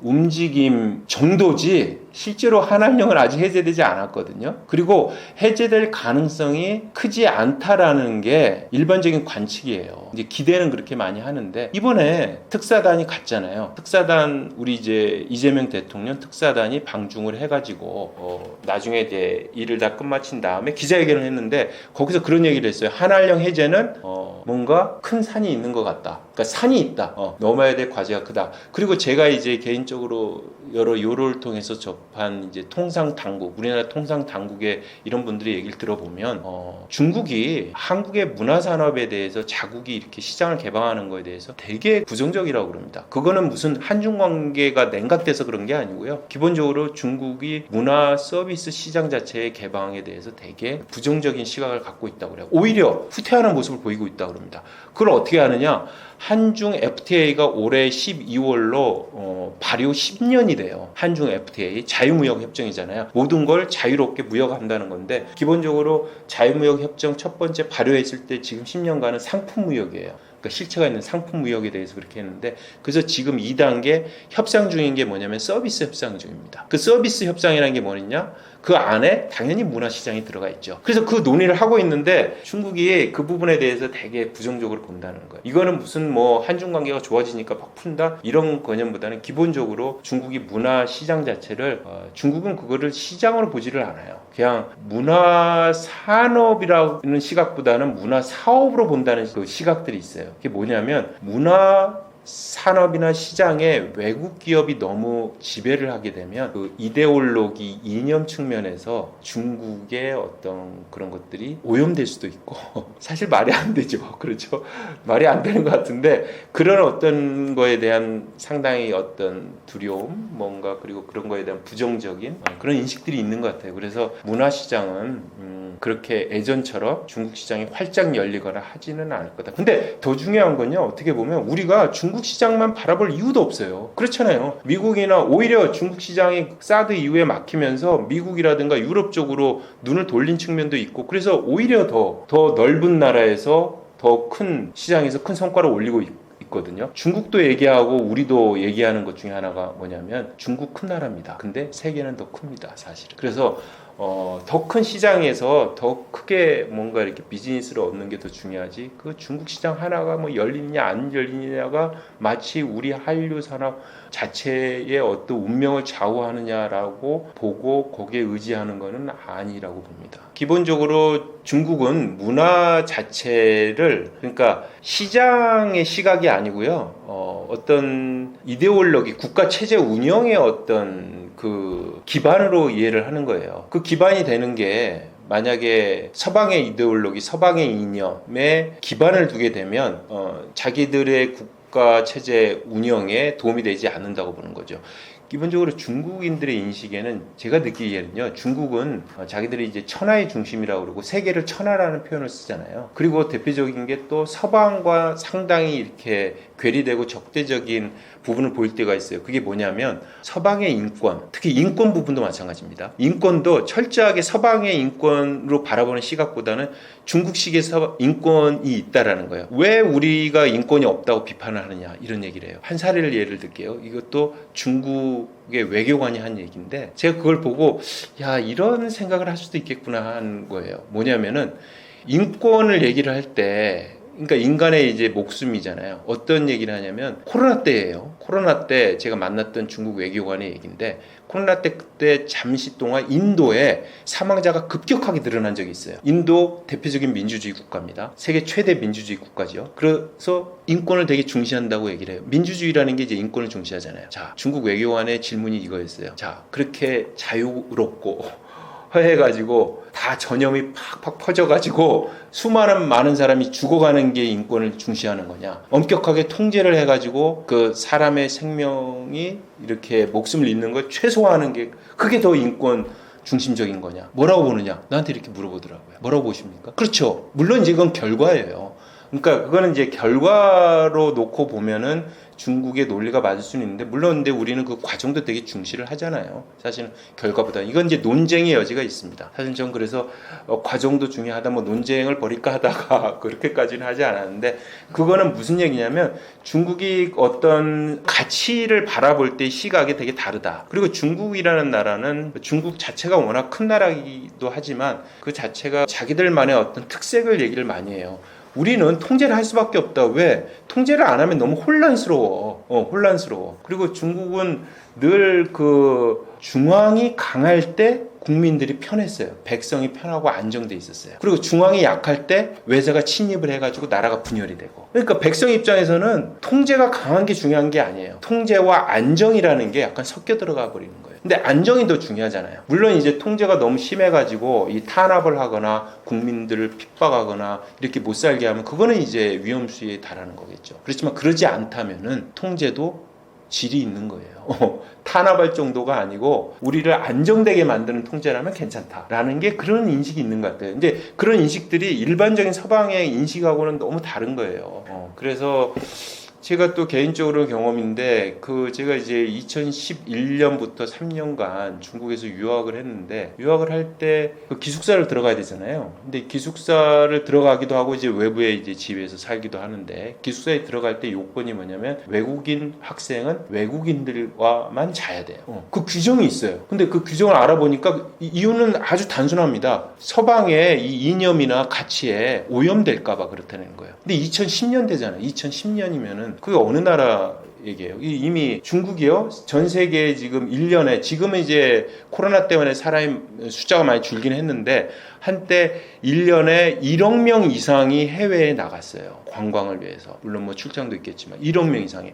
움직임 정도지 실제로 한알령은 아직 해제되지 않았거든요. 그리고 해제될 가능성이 크지 않다라는 게 일반적인 관측이에요. 이제 기대는 그렇게 많이 하는데 이번에 특사단이 갔잖아요. 특사단 우리 이제 이재명 대통령 특사단이 방중을 해가지고 나중에 이제 일을 다 끝마친 다음에 기자회견을 했는데 거기서 그런 얘기를 했어요. 한알령 해제는 뭔가 큰 산이 있는 것 같다. 그러니까 산이 있다. 넘어야 될 과제가 크다. 그리고 제가 이제 개인적으로 여러 요로를 통해서 접한 이제 통상 당국, 우리나라 통상 당국의 이런 분들의 얘기를 들어보면 중국이 한국의 문화 산업에 대해서 자국이 이렇게 시장을 개방하는 거에 대해서 되게 부정적이라고 그럽니다. 그거는 무슨 한중 관계가 냉각돼서 그런 게 아니고요. 기본적으로 중국이 문화 서비스 시장 자체의 개방에 대해서 되게 부정적인 시각을 갖고 있다고 그래요. 오히려 후퇴하는 모습을 보이고 있다고 그럽니다. 그걸 어떻게 하느냐? 한중 FTA가 올해 12월로 발효 10년이 돼요. 한중 FTA 자유무역 협정이잖아요. 모든 걸 자유롭게 무역한다는 건데 기본적으로 자유무역 협정 첫 번째 발효했을 때 지금 10년간은 상품 무역이에요. 그러니까 실체가 있는 상품 무역에 대해서 그렇게 했는데 그래서 지금 2단계 협상 중인 게 뭐냐면 서비스 협상 중입니다. 그 서비스 협상이라는 게 뭐냐? 그 안에 당연히 문화시장이 들어가 있죠. 그래서 그 논의를 하고 있는데 중국이 그 부분에 대해서 되게 부정적으로 본다는 거예요. 이거는 무슨 뭐 한중 관계가 좋아지니까 막 푼다 이런 개념보다는 기본적으로 중국이 문화시장 자체를 중국은 그거를 시장으로 보지를 않아요. 그냥 문화산업이라는 시각보다는 문화사업으로 본다는 그 시각들이 있어요. 그게 뭐냐면 산업이나 시장에 외국 기업이 너무 지배를 하게 되면 그 이데올로기 이념 측면에서 중국의 어떤 그런 것들이 오염될 수도 있고 사실 말이 안 되죠. 그렇죠? 말이 안 되는 것 같은데 그런 어떤 거에 대한 상당히 어떤 두려움 뭔가 그리고 그런 거에 대한 부정적인 그런 인식들이 있는 것 같아요. 그래서 문화 시장은 그렇게 예전처럼 중국 시장이 활짝 열리거나 하지는 않을 거다. 근데 더 중요한 건요. 어떻게 보면 우리가 중국 중국 시장만 바라볼 이유도 없어요. 그렇잖아요. 미국이나 오히려 중국 시장이 사드 이후에 막히면서 미국이라든가 유럽 쪽으로 눈을 돌린 측면도 있고, 그래서 오히려 더 넓은 나라에서 더 큰 시장에서 큰 성과를 올리고 있거든요. 중국도 얘기하고 우리도 얘기하는 것 중에 하나가 뭐냐면 중국 큰 나라입니다. 근데 세계는 더 큽니다, 사실은. 그래서 더 큰 시장에서 더 크게 뭔가 이렇게 비즈니스를 얻는 게 더 중요하지, 그 중국 시장 하나가 뭐 열리느냐 안 열리느냐가 마치 우리 한류 산업 자체의 어떤 운명을 좌우하느냐라고 보고 거기에 의지하는 것은 아니라고 봅니다. 기본적으로 중국은 문화 자체를, 그러니까 시장의 시각이 아니고요, 어떤 이데올로기, 국가 체제 운영의 어떤 그 기반으로 이해를 하는 거예요. 그 기반이 되는 게 만약에 서방의 이데올로기, 서방의 이념에 기반을 두게 되면 자기들의 국가 체제 운영에 도움이 되지 않는다고 보는 거죠. 기본적으로 중국인들의 인식에는, 제가 느끼기에는요, 중국은 자기들이 이제 천하의 중심이라고 그러고 세계를 천하라는 표현을 쓰잖아요. 그리고 대표적인 게 또 서방과 상당히 이렇게 괴리되고 적대적인 부분을 보일 때가 있어요. 그게 뭐냐면 서방의 인권, 특히 인권 부분도 마찬가지입니다. 인권도 철저하게 서방의 인권으로 바라보는 시각보다는 중국식의 인권이 있다라는 거예요. 왜 우리가 인권이 없다고 비판을 하느냐, 이런 얘기를 해요. 한 사례를 예를 들게요. 이것도 중국의 외교관이 한 얘기인데, 제가 그걸 보고 야, 이런 생각을 할 수도 있겠구나 하는 거예요. 뭐냐면은 인권을 얘기를 할 때, 그러니까 인간의 이제 목숨이잖아요. 어떤 얘기를 하냐면 코로나 때예요. 코로나 때 제가 만났던 중국 외교관의 얘기인데, 코로나 때 그때 잠시 동안 인도에 사망자가 급격하게 늘어난 적이 있어요. 인도 대표적인 민주주의 국가입니다. 세계 최대 민주주의 국가죠. 그래서 인권을 되게 중시한다고 얘기를 해요. 민주주의라는 게 이제 인권을 중시하잖아요. 자, 중국 외교관의 질문이 이거였어요. 자, 그렇게 자유롭고 해가지고 다 전염이 팍팍 퍼져가지고 수많은 많은 사람이 죽어가는 게 인권을 중시하는 거냐, 엄격하게 통제를 해가지고 그 사람의 생명이 이렇게 목숨을 잃는 걸 최소화하는 게, 그게 더 인권 중심적인 거냐, 뭐라고 보느냐, 나한테 이렇게 물어보더라고요. 뭐라고 보십니까? 그렇죠. 물론 이제 이건 결과예요. 그러니까 그거는 이제 결과로 놓고 보면은 중국의 논리가 맞을 수는 있는데, 물론 근데 우리는 그 과정도 되게 중시를 하잖아요. 사실은 결과보다 이건 이제 논쟁의 여지가 있습니다. 사실 전 그래서 과정도 중요하다, 뭐 논쟁을 벌일까 하다가 그렇게까지는 하지 않았는데, 그거는 무슨 얘기냐면 중국이 어떤 가치를 바라볼 때 시각이 되게 다르다. 그리고 중국이라는 나라는, 중국 자체가 워낙 큰 나라이기도 하지만 그 자체가 자기들만의 어떤 특색을 얘기를 많이 해요. 우리는 통제를 할 수밖에 없다. 왜? 통제를 안 하면 너무 혼란스러워. 혼란스러워. 그리고 중국은 늘 그 중앙이 강할 때 국민들이 편했어요. 백성이 편하고 안정돼 있었어요. 그리고 중앙이 약할 때 외세가 침입을 해가지고 나라가 분열이 되고. 그러니까 백성 입장에서는 통제가 강한 게 중요한 게 아니에요. 통제와 안정이라는 게 약간 섞여 들어가 버리는 거예요. 근데 안정이 더 중요하잖아요. 물론 이제 통제가 너무 심해가지고 이 탄압을 하거나 국민들을 핍박하거나 이렇게 못 살게 하면 그거는 이제 위험수위에 달하는 거겠죠. 그렇지만 그러지 않다면은 통제도 질이 있는 거예요. 탄압할 정도가 아니고 우리를 안정되게 만드는 통제라면 괜찮다라는 게, 그런 인식이 있는 것 같아요. 근데 그런 인식들이 일반적인 서방의 인식하고는 너무 다른 거예요. 그래서 제가 또 개인적으로 경험인데, 제가 이제 2011년부터 3년간 중국에서 유학을 했는데, 유학을 할 때 그 기숙사를 들어가야 되잖아요. 근데 기숙사를 들어가기도 하고 이제 외부에 이제 집에서 살기도 하는데, 기숙사에 들어갈 때 요건이 뭐냐면 외국인 학생은 외국인들과만 자야 돼요. 그 규정이 있어요. 근데 그 규정을 알아보니까 이유는 아주 단순합니다. 서방의 이 이념이나 가치에 오염될까봐 그렇다는 거예요. 근데 2010년 되잖아요. 2010년이면은 그게 어느 나라 얘기예요? 이미 중국이요, 전 세계에 지금 1년에, 지금은 이제 코로나 때문에 사람 숫자가 많이 줄긴 했는데, 한때 1년에 1억 명 이상이 해외에 나갔어요. 관광을 위해서. 물론 뭐 출장도 있겠지만 1억 명 이상이.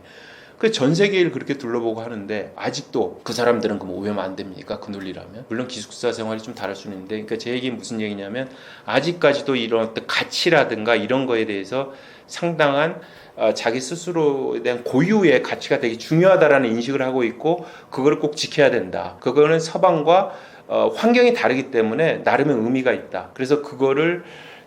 그 전 세계를 그렇게 둘러보고 하는데, 아직도 그 사람들은 그럼 오염 안 됩니까? 그 논리라면. 물론 기숙사 생활이 좀 다를 수는 있는데, 그러니까 제 얘기는 무슨 얘기냐면, 아직까지도 이런 어떤 가치라든가 이런 거에 대해서 상당한 자기 스스로에 대한 고유의 가치가 되게 중요하다라는 인식을 하고 있고, 그걸 꼭 지켜야 된다. 그거는 서방과 환경이 다르기 때문에 나름의 의미가 있다. 그래서 그거를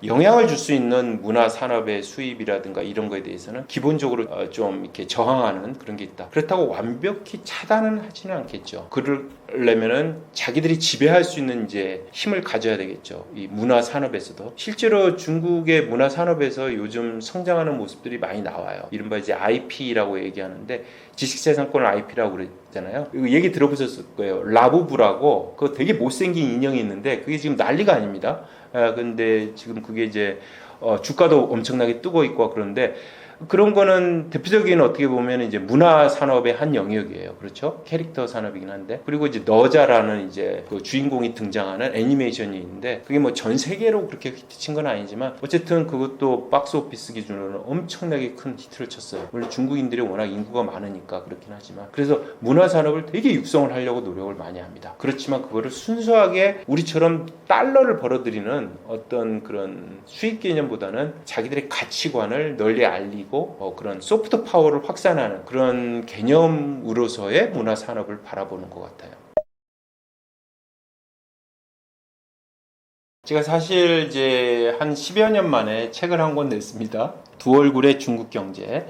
영향을 줄 수 있는 문화 산업의 수입이라든가 이런 거에 대해서는 기본적으로 좀 이렇게 저항하는 그런 게 있다. 그렇다고 완벽히 차단은 하지는 않겠죠. 그러려면은 자기들이 지배할 수 있는 이제 힘을 가져야 되겠죠. 이 문화 산업에서도 실제로 중국의 문화 산업에서 요즘 성장하는 모습들이 많이 나와요. 이른바 이제 IP라고 얘기하는데 지식재산권을 IP라고 그랬잖아요. 이거 얘기 들어보셨을 거예요. 라부부라고 그거 되게 못생긴 인형이 있는데 그게 지금 난리가 아닙니다. 근데 지금 그게 이제 주가도 엄청나게 뜨고 있고 그런데 그런 거는 대표적인 어떻게 보면 이제 문화 산업의 한 영역이에요. 그렇죠? 캐릭터 산업이긴 한데. 그리고 이제 너자라는 이제 그 주인공이 등장하는 애니메이션이 있는데 그게 뭐 전 세계로 그렇게 히트친 건 아니지만 어쨌든 그것도 박스 오피스 기준으로는 엄청나게 큰 히트를 쳤어요. 물론 중국인들이 워낙 인구가 많으니까 그렇긴 하지만. 그래서 문화 산업을 되게 육성을 하려고 노력을 많이 합니다. 그렇지만 그거를 순수하게 우리처럼 달러를 벌어들이는 어떤 그런 수익 개념보다는 자기들의 가치관을 널리 알리고 그런 소프트 파워를 확산하는 그런 개념으로서의 문화 산업을 바라보는 것 같아요. 제가 사실 이제 한 10여 년 만에 책을 한 권 냈습니다. 두 얼굴의 중국 경제.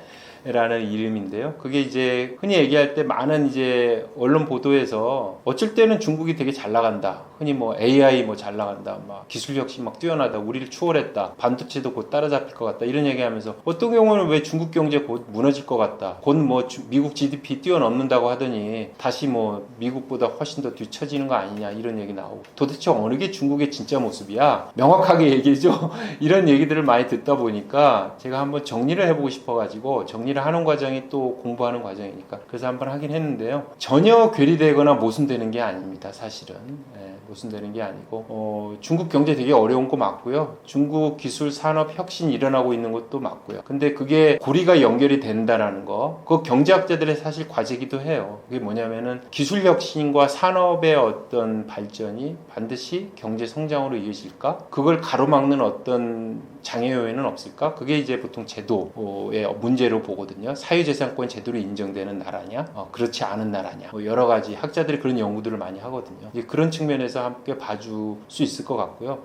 라는 이름인데요. 그게 이제 흔히 얘기할 때 많은 이제 언론 보도에서 어쩔 때는 중국이 되게 잘 나간다. 흔히 뭐 AI 뭐 잘 나간다. 막 기술 혁신 막 뛰어나다. 우리를 추월했다. 반도체도 곧 따라잡힐 것 같다. 이런 얘기하면서 어떤 경우는 왜 중국 경제 곧 무너질 것 같다. 곧 뭐 미국 GDP 뛰어넘는다고 하더니 다시 뭐 미국보다 훨씬 더 뒤처지는 거 아니냐 이런 얘기 나오고 도대체 어느 게 중국의 진짜 모습이야? 명확하게 얘기해줘. 이런 얘기들을 많이 듣다 보니까 제가 한번 정리를 해보고 싶어가지고 정리를 하는 과정이 또 공부하는 과정이니까 그래서 한번 하긴 했는데요. 전혀 괴리되거나 모순되는 게 아닙니다. 사실은 모순되는 게 아니고 중국 경제 되게 어려운 거 맞고요. 중국 기술 산업 혁신이 일어나고 있는 것도 맞고요. 근데 그게 고리가 연결이 된다라는 거 그거 경제학자들의 사실 과제기도 해요. 그게 뭐냐면은 기술 혁신과 산업의 어떤 발전이 반드시 경제 성장으로 이어질까? 그걸 가로막는 어떤 장애 요인은 없을까? 그게 이제 보통 제도의 문제로 보거든요. 사유재산권 제도로 인정되는 나라냐? 그렇지 않은 나라냐? 뭐 여러 가지 학자들이 그런 연구들을 많이 하거든요. 이제 그런 측면에서 함께 봐줄 수 있을 것 같고요.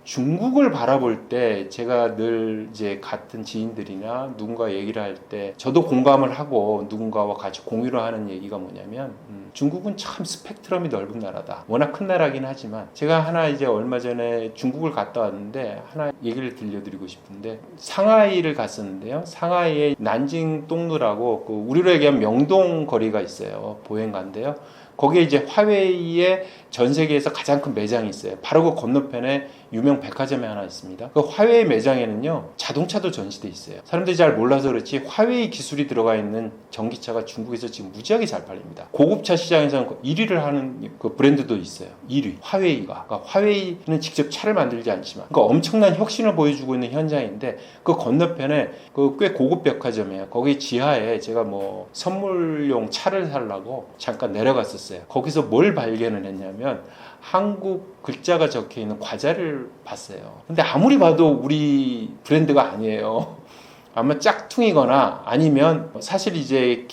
중국을 바라볼 때 제가 늘 이제 같은 지인들이나 누군가 얘기를 할 때 저도 공감을 하고 누군가와 같이 공유를 하는 얘기가 뭐냐면 중국은 참 스펙트럼이 넓은 나라다. 워낙 큰 나라긴 하지만 제가 하나 이제 얼마 전에 중국을 갔다 왔는데 하나 얘기를 들려드리고 싶은데 상하이를 갔었는데요. 상하이에 난징 동루라고 그 우리로 얘기하면 명동 거리가 있어요. 보행가인데요. 거기에 이제 화웨이의 전 세계에서 가장 큰 매장이 있어요. 바로 그 건너편에 유명 백화점이 하나 있습니다. 그 화웨이 매장에는요 자동차도 전시돼 있어요. 사람들이 잘 몰라서 그렇지 화웨이 기술이 들어가 있는 전기차가 중국에서 지금 무지하게 잘 팔립니다. 고급차 시장에서는 1위를 하는 그 브랜드도 있어요. 1위 화웨이가. 그러니까 화웨이는 직접 차를 만들지 않지만 그러니까 엄청난 혁신을 보여주고 있는 현장인데 그 건너편에 그 꽤 고급 백화점이에요. 거기 지하에 제가 뭐 선물용 차를 사려고 잠깐 내려갔었어요. 거기서 뭘 발견을 했냐면 한국 글자가 적혀 있는 과자를 봤어요. 근데 아무리 봐도 우리 브랜드가 아니에요. 아마 짝퉁이거나 아니면 사실 이제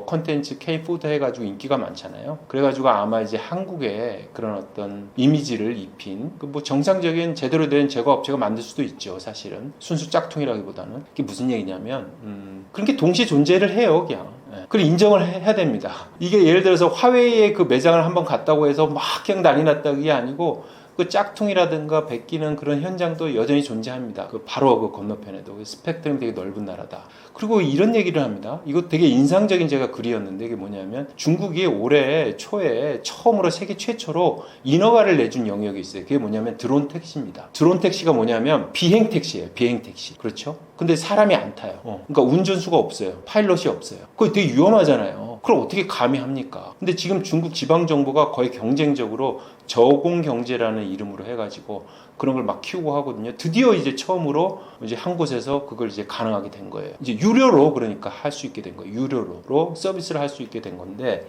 컨텐츠 K푸드 해가지고 인기가 많잖아요. 그래가지고 아마 이제 한국에 그런 어떤 이미지를 입힌 그 뭐 정상적인 제대로 된 제과업체가 만들 수도 있죠. 사실은 순수 짝퉁이라기보다는 그게 무슨 얘기냐면 그런 게 동시에 존재를 해요. 그냥 그걸 인정을 해야 됩니다. 이게 예를 들어서 화웨이의 그 매장을 한번 갔다고 해서 막 그냥 난리 났다 그게 아니고 그 짝퉁이라든가 베끼는 그런 현장도 여전히 존재합니다. 그 바로 그 건너편에도 스펙트럼이 되게 넓은 나라다. 그리고 이런 얘기를 합니다. 이거 되게 인상적인 제가 글이었는데 이게 뭐냐면 중국이 올해 초에 처음으로 세계 최초로 인허가를 내준 영역이 있어요. 그게 뭐냐면 드론 택시입니다. 드론 택시가 뭐냐면 비행 택시예요. 비행 택시. 그렇죠? 근데 사람이 안 타요. 그러니까 운전수가 없어요. 파일럿이 없어요. 그거 되게 위험하잖아요. 그걸 어떻게 감히 합니까? 근데 지금 중국 지방정부가 거의 경쟁적으로 저공경제라는 이름으로 해가지고 그런 걸 막 키우고 하거든요. 드디어 이제 처음으로 이제 한 곳에서 그걸 이제 가능하게 된 거예요. 이제 유료로 그러니까 할 수 있게 된 거예요. 유료로 서비스를 할 수 있게 된 건데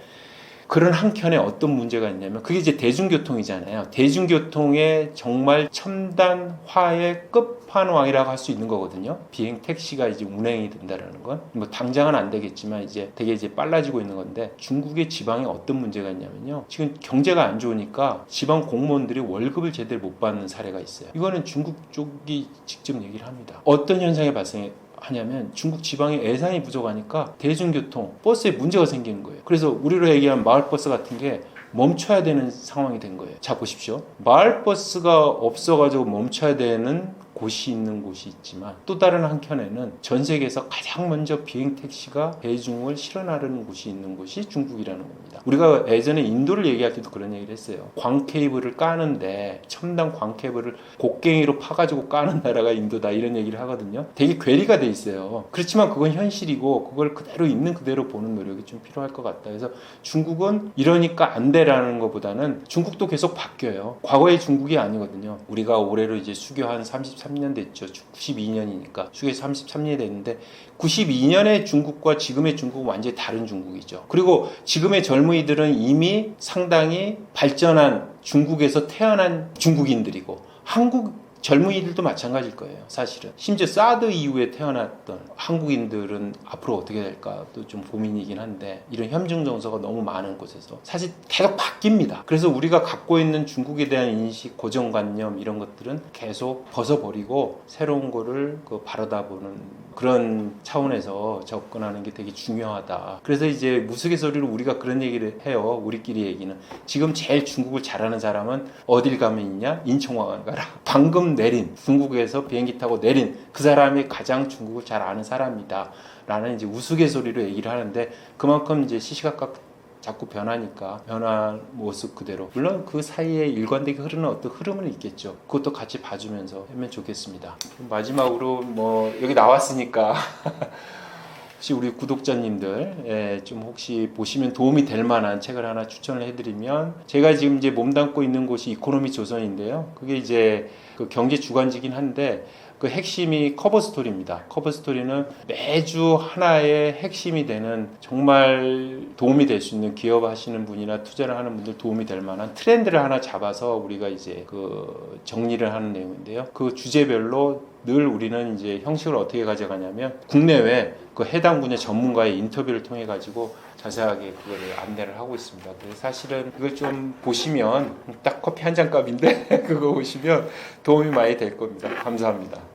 그런 한켠에 어떤 문제가 있냐면 그게 이제 대중교통이잖아요. 대중교통의 정말 첨단화의 끝판왕이라고 할 수 있는 거거든요. 비행 택시가 이제 운행이 된다라는 건 뭐 당장은 안 되겠지만 이제 되게 이제 빨라지고 있는 건데 중국의 지방에 어떤 문제가 있냐면요. 지금 경제가 안 좋으니까 지방 공무원들이 월급을 제대로 못 받는 사례가 있어요. 이거는 중국 쪽이 직접 얘기를 합니다. 어떤 현상이 발생하냐면 중국 지방에 예산이 부족하니까 대중교통 버스에 문제가 생기는 거예요. 그래서 우리로 얘기하면 마을버스 같은 게 멈춰야 되는 상황이 된 거예요. 자 보십시오. 마을버스가 없어가지고 멈춰야 되는 곳이 있는 곳이 있지만 또 다른 한켠에는 전 세계에서 가장 먼저 비행 택시가 대중을 실어나르는 곳이 있는 곳이 중국이라는 겁니다. 우리가 예전에 인도를 얘기할 때도 그런 얘기를 했어요. 광 케이블을 까는데 첨단 광 케이블을 곡괭이로 파가지고 까는 나라가 인도다 이런 얘기를 하거든요. 되게 괴리가 돼 있어요. 그렇지만 그건 현실이고 그걸 그대로 있는 그대로 보는 노력이 좀 필요할 것 같다. 그래서 중국은 이러니까 안 되라는 것보다는 중국도 계속 바뀌어요. 과거의 중국이 아니거든요. 우리가 올해로 이제 수교 한 33년 됐죠. 92년이니까 수교 33년이 됐는데 92년의 중국과 지금의 중국은 완전히 다른 중국이죠. 그리고 지금의 젊은이들은 이미 상당히 발전한 중국에서 태어난 중국인들이고 한국 젊은이들도 마찬가지일 거예요. 사실은. 심지어 사드 이후에 태어났던 한국인들은 앞으로 어떻게 될까도 좀 고민이긴 한데 이런 현중 정서가 너무 많은 곳에서 사실 계속 바뀝니다. 그래서 우리가 갖고 있는 중국에 대한 인식, 고정관념 이런 것들은 계속 벗어버리고 새로운 거를 바라다보는 그런 차원에서 접근하는 게 되게 중요하다. 그래서 이제 우스갯소리로 우리가 그런 얘기를 해요. 우리끼리 얘기는. 지금 제일 중국을 잘하는 사람은 어딜 가면 있냐? 인천공항 가라. 방금 내린 중국에서 비행기 타고 내린 그 사람이 가장 중국을 잘 아는 사람이다 라는 이제 우스갯소리로 얘기를 하는데 그만큼 이제 시시각각 자꾸 변하니까 변한 모습 그대로 물론 그 사이에 일관되게 흐르는 어떤 흐름은 있겠죠. 그것도 같이 봐주면서 하면 좋겠습니다. 마지막으로 뭐 여기 나왔으니까 혹시 우리 구독자님들 좀 혹시 보시면 도움이 될 만한 책을 하나 추천을 해드리면 제가 지금 이제 몸담고 있는 곳이 이코노미 조선인데요. 그게 이제 그 경제 주간지긴 한데 그 핵심이 커버 스토리입니다. 커버 스토리는 매주 하나의 핵심이 되는 정말 도움이 될 수 있는 기업 하시는 분이나 투자를 하는 분들 도움이 될 만한 트렌드를 하나 잡아서 우리가 이제 그 정리를 하는 내용인데요. 그 주제별로 늘 우리는 이제 형식을 어떻게 가져가냐면 국내외 그 해당 분야 전문가의 인터뷰를 통해 가지고 자세하게 그거를 안내를 하고 있습니다. 그래서 사실은 이걸 좀 보시면 딱 커피 한 잔 값인데 그거 보시면 도움이 많이 될 겁니다. 감사합니다.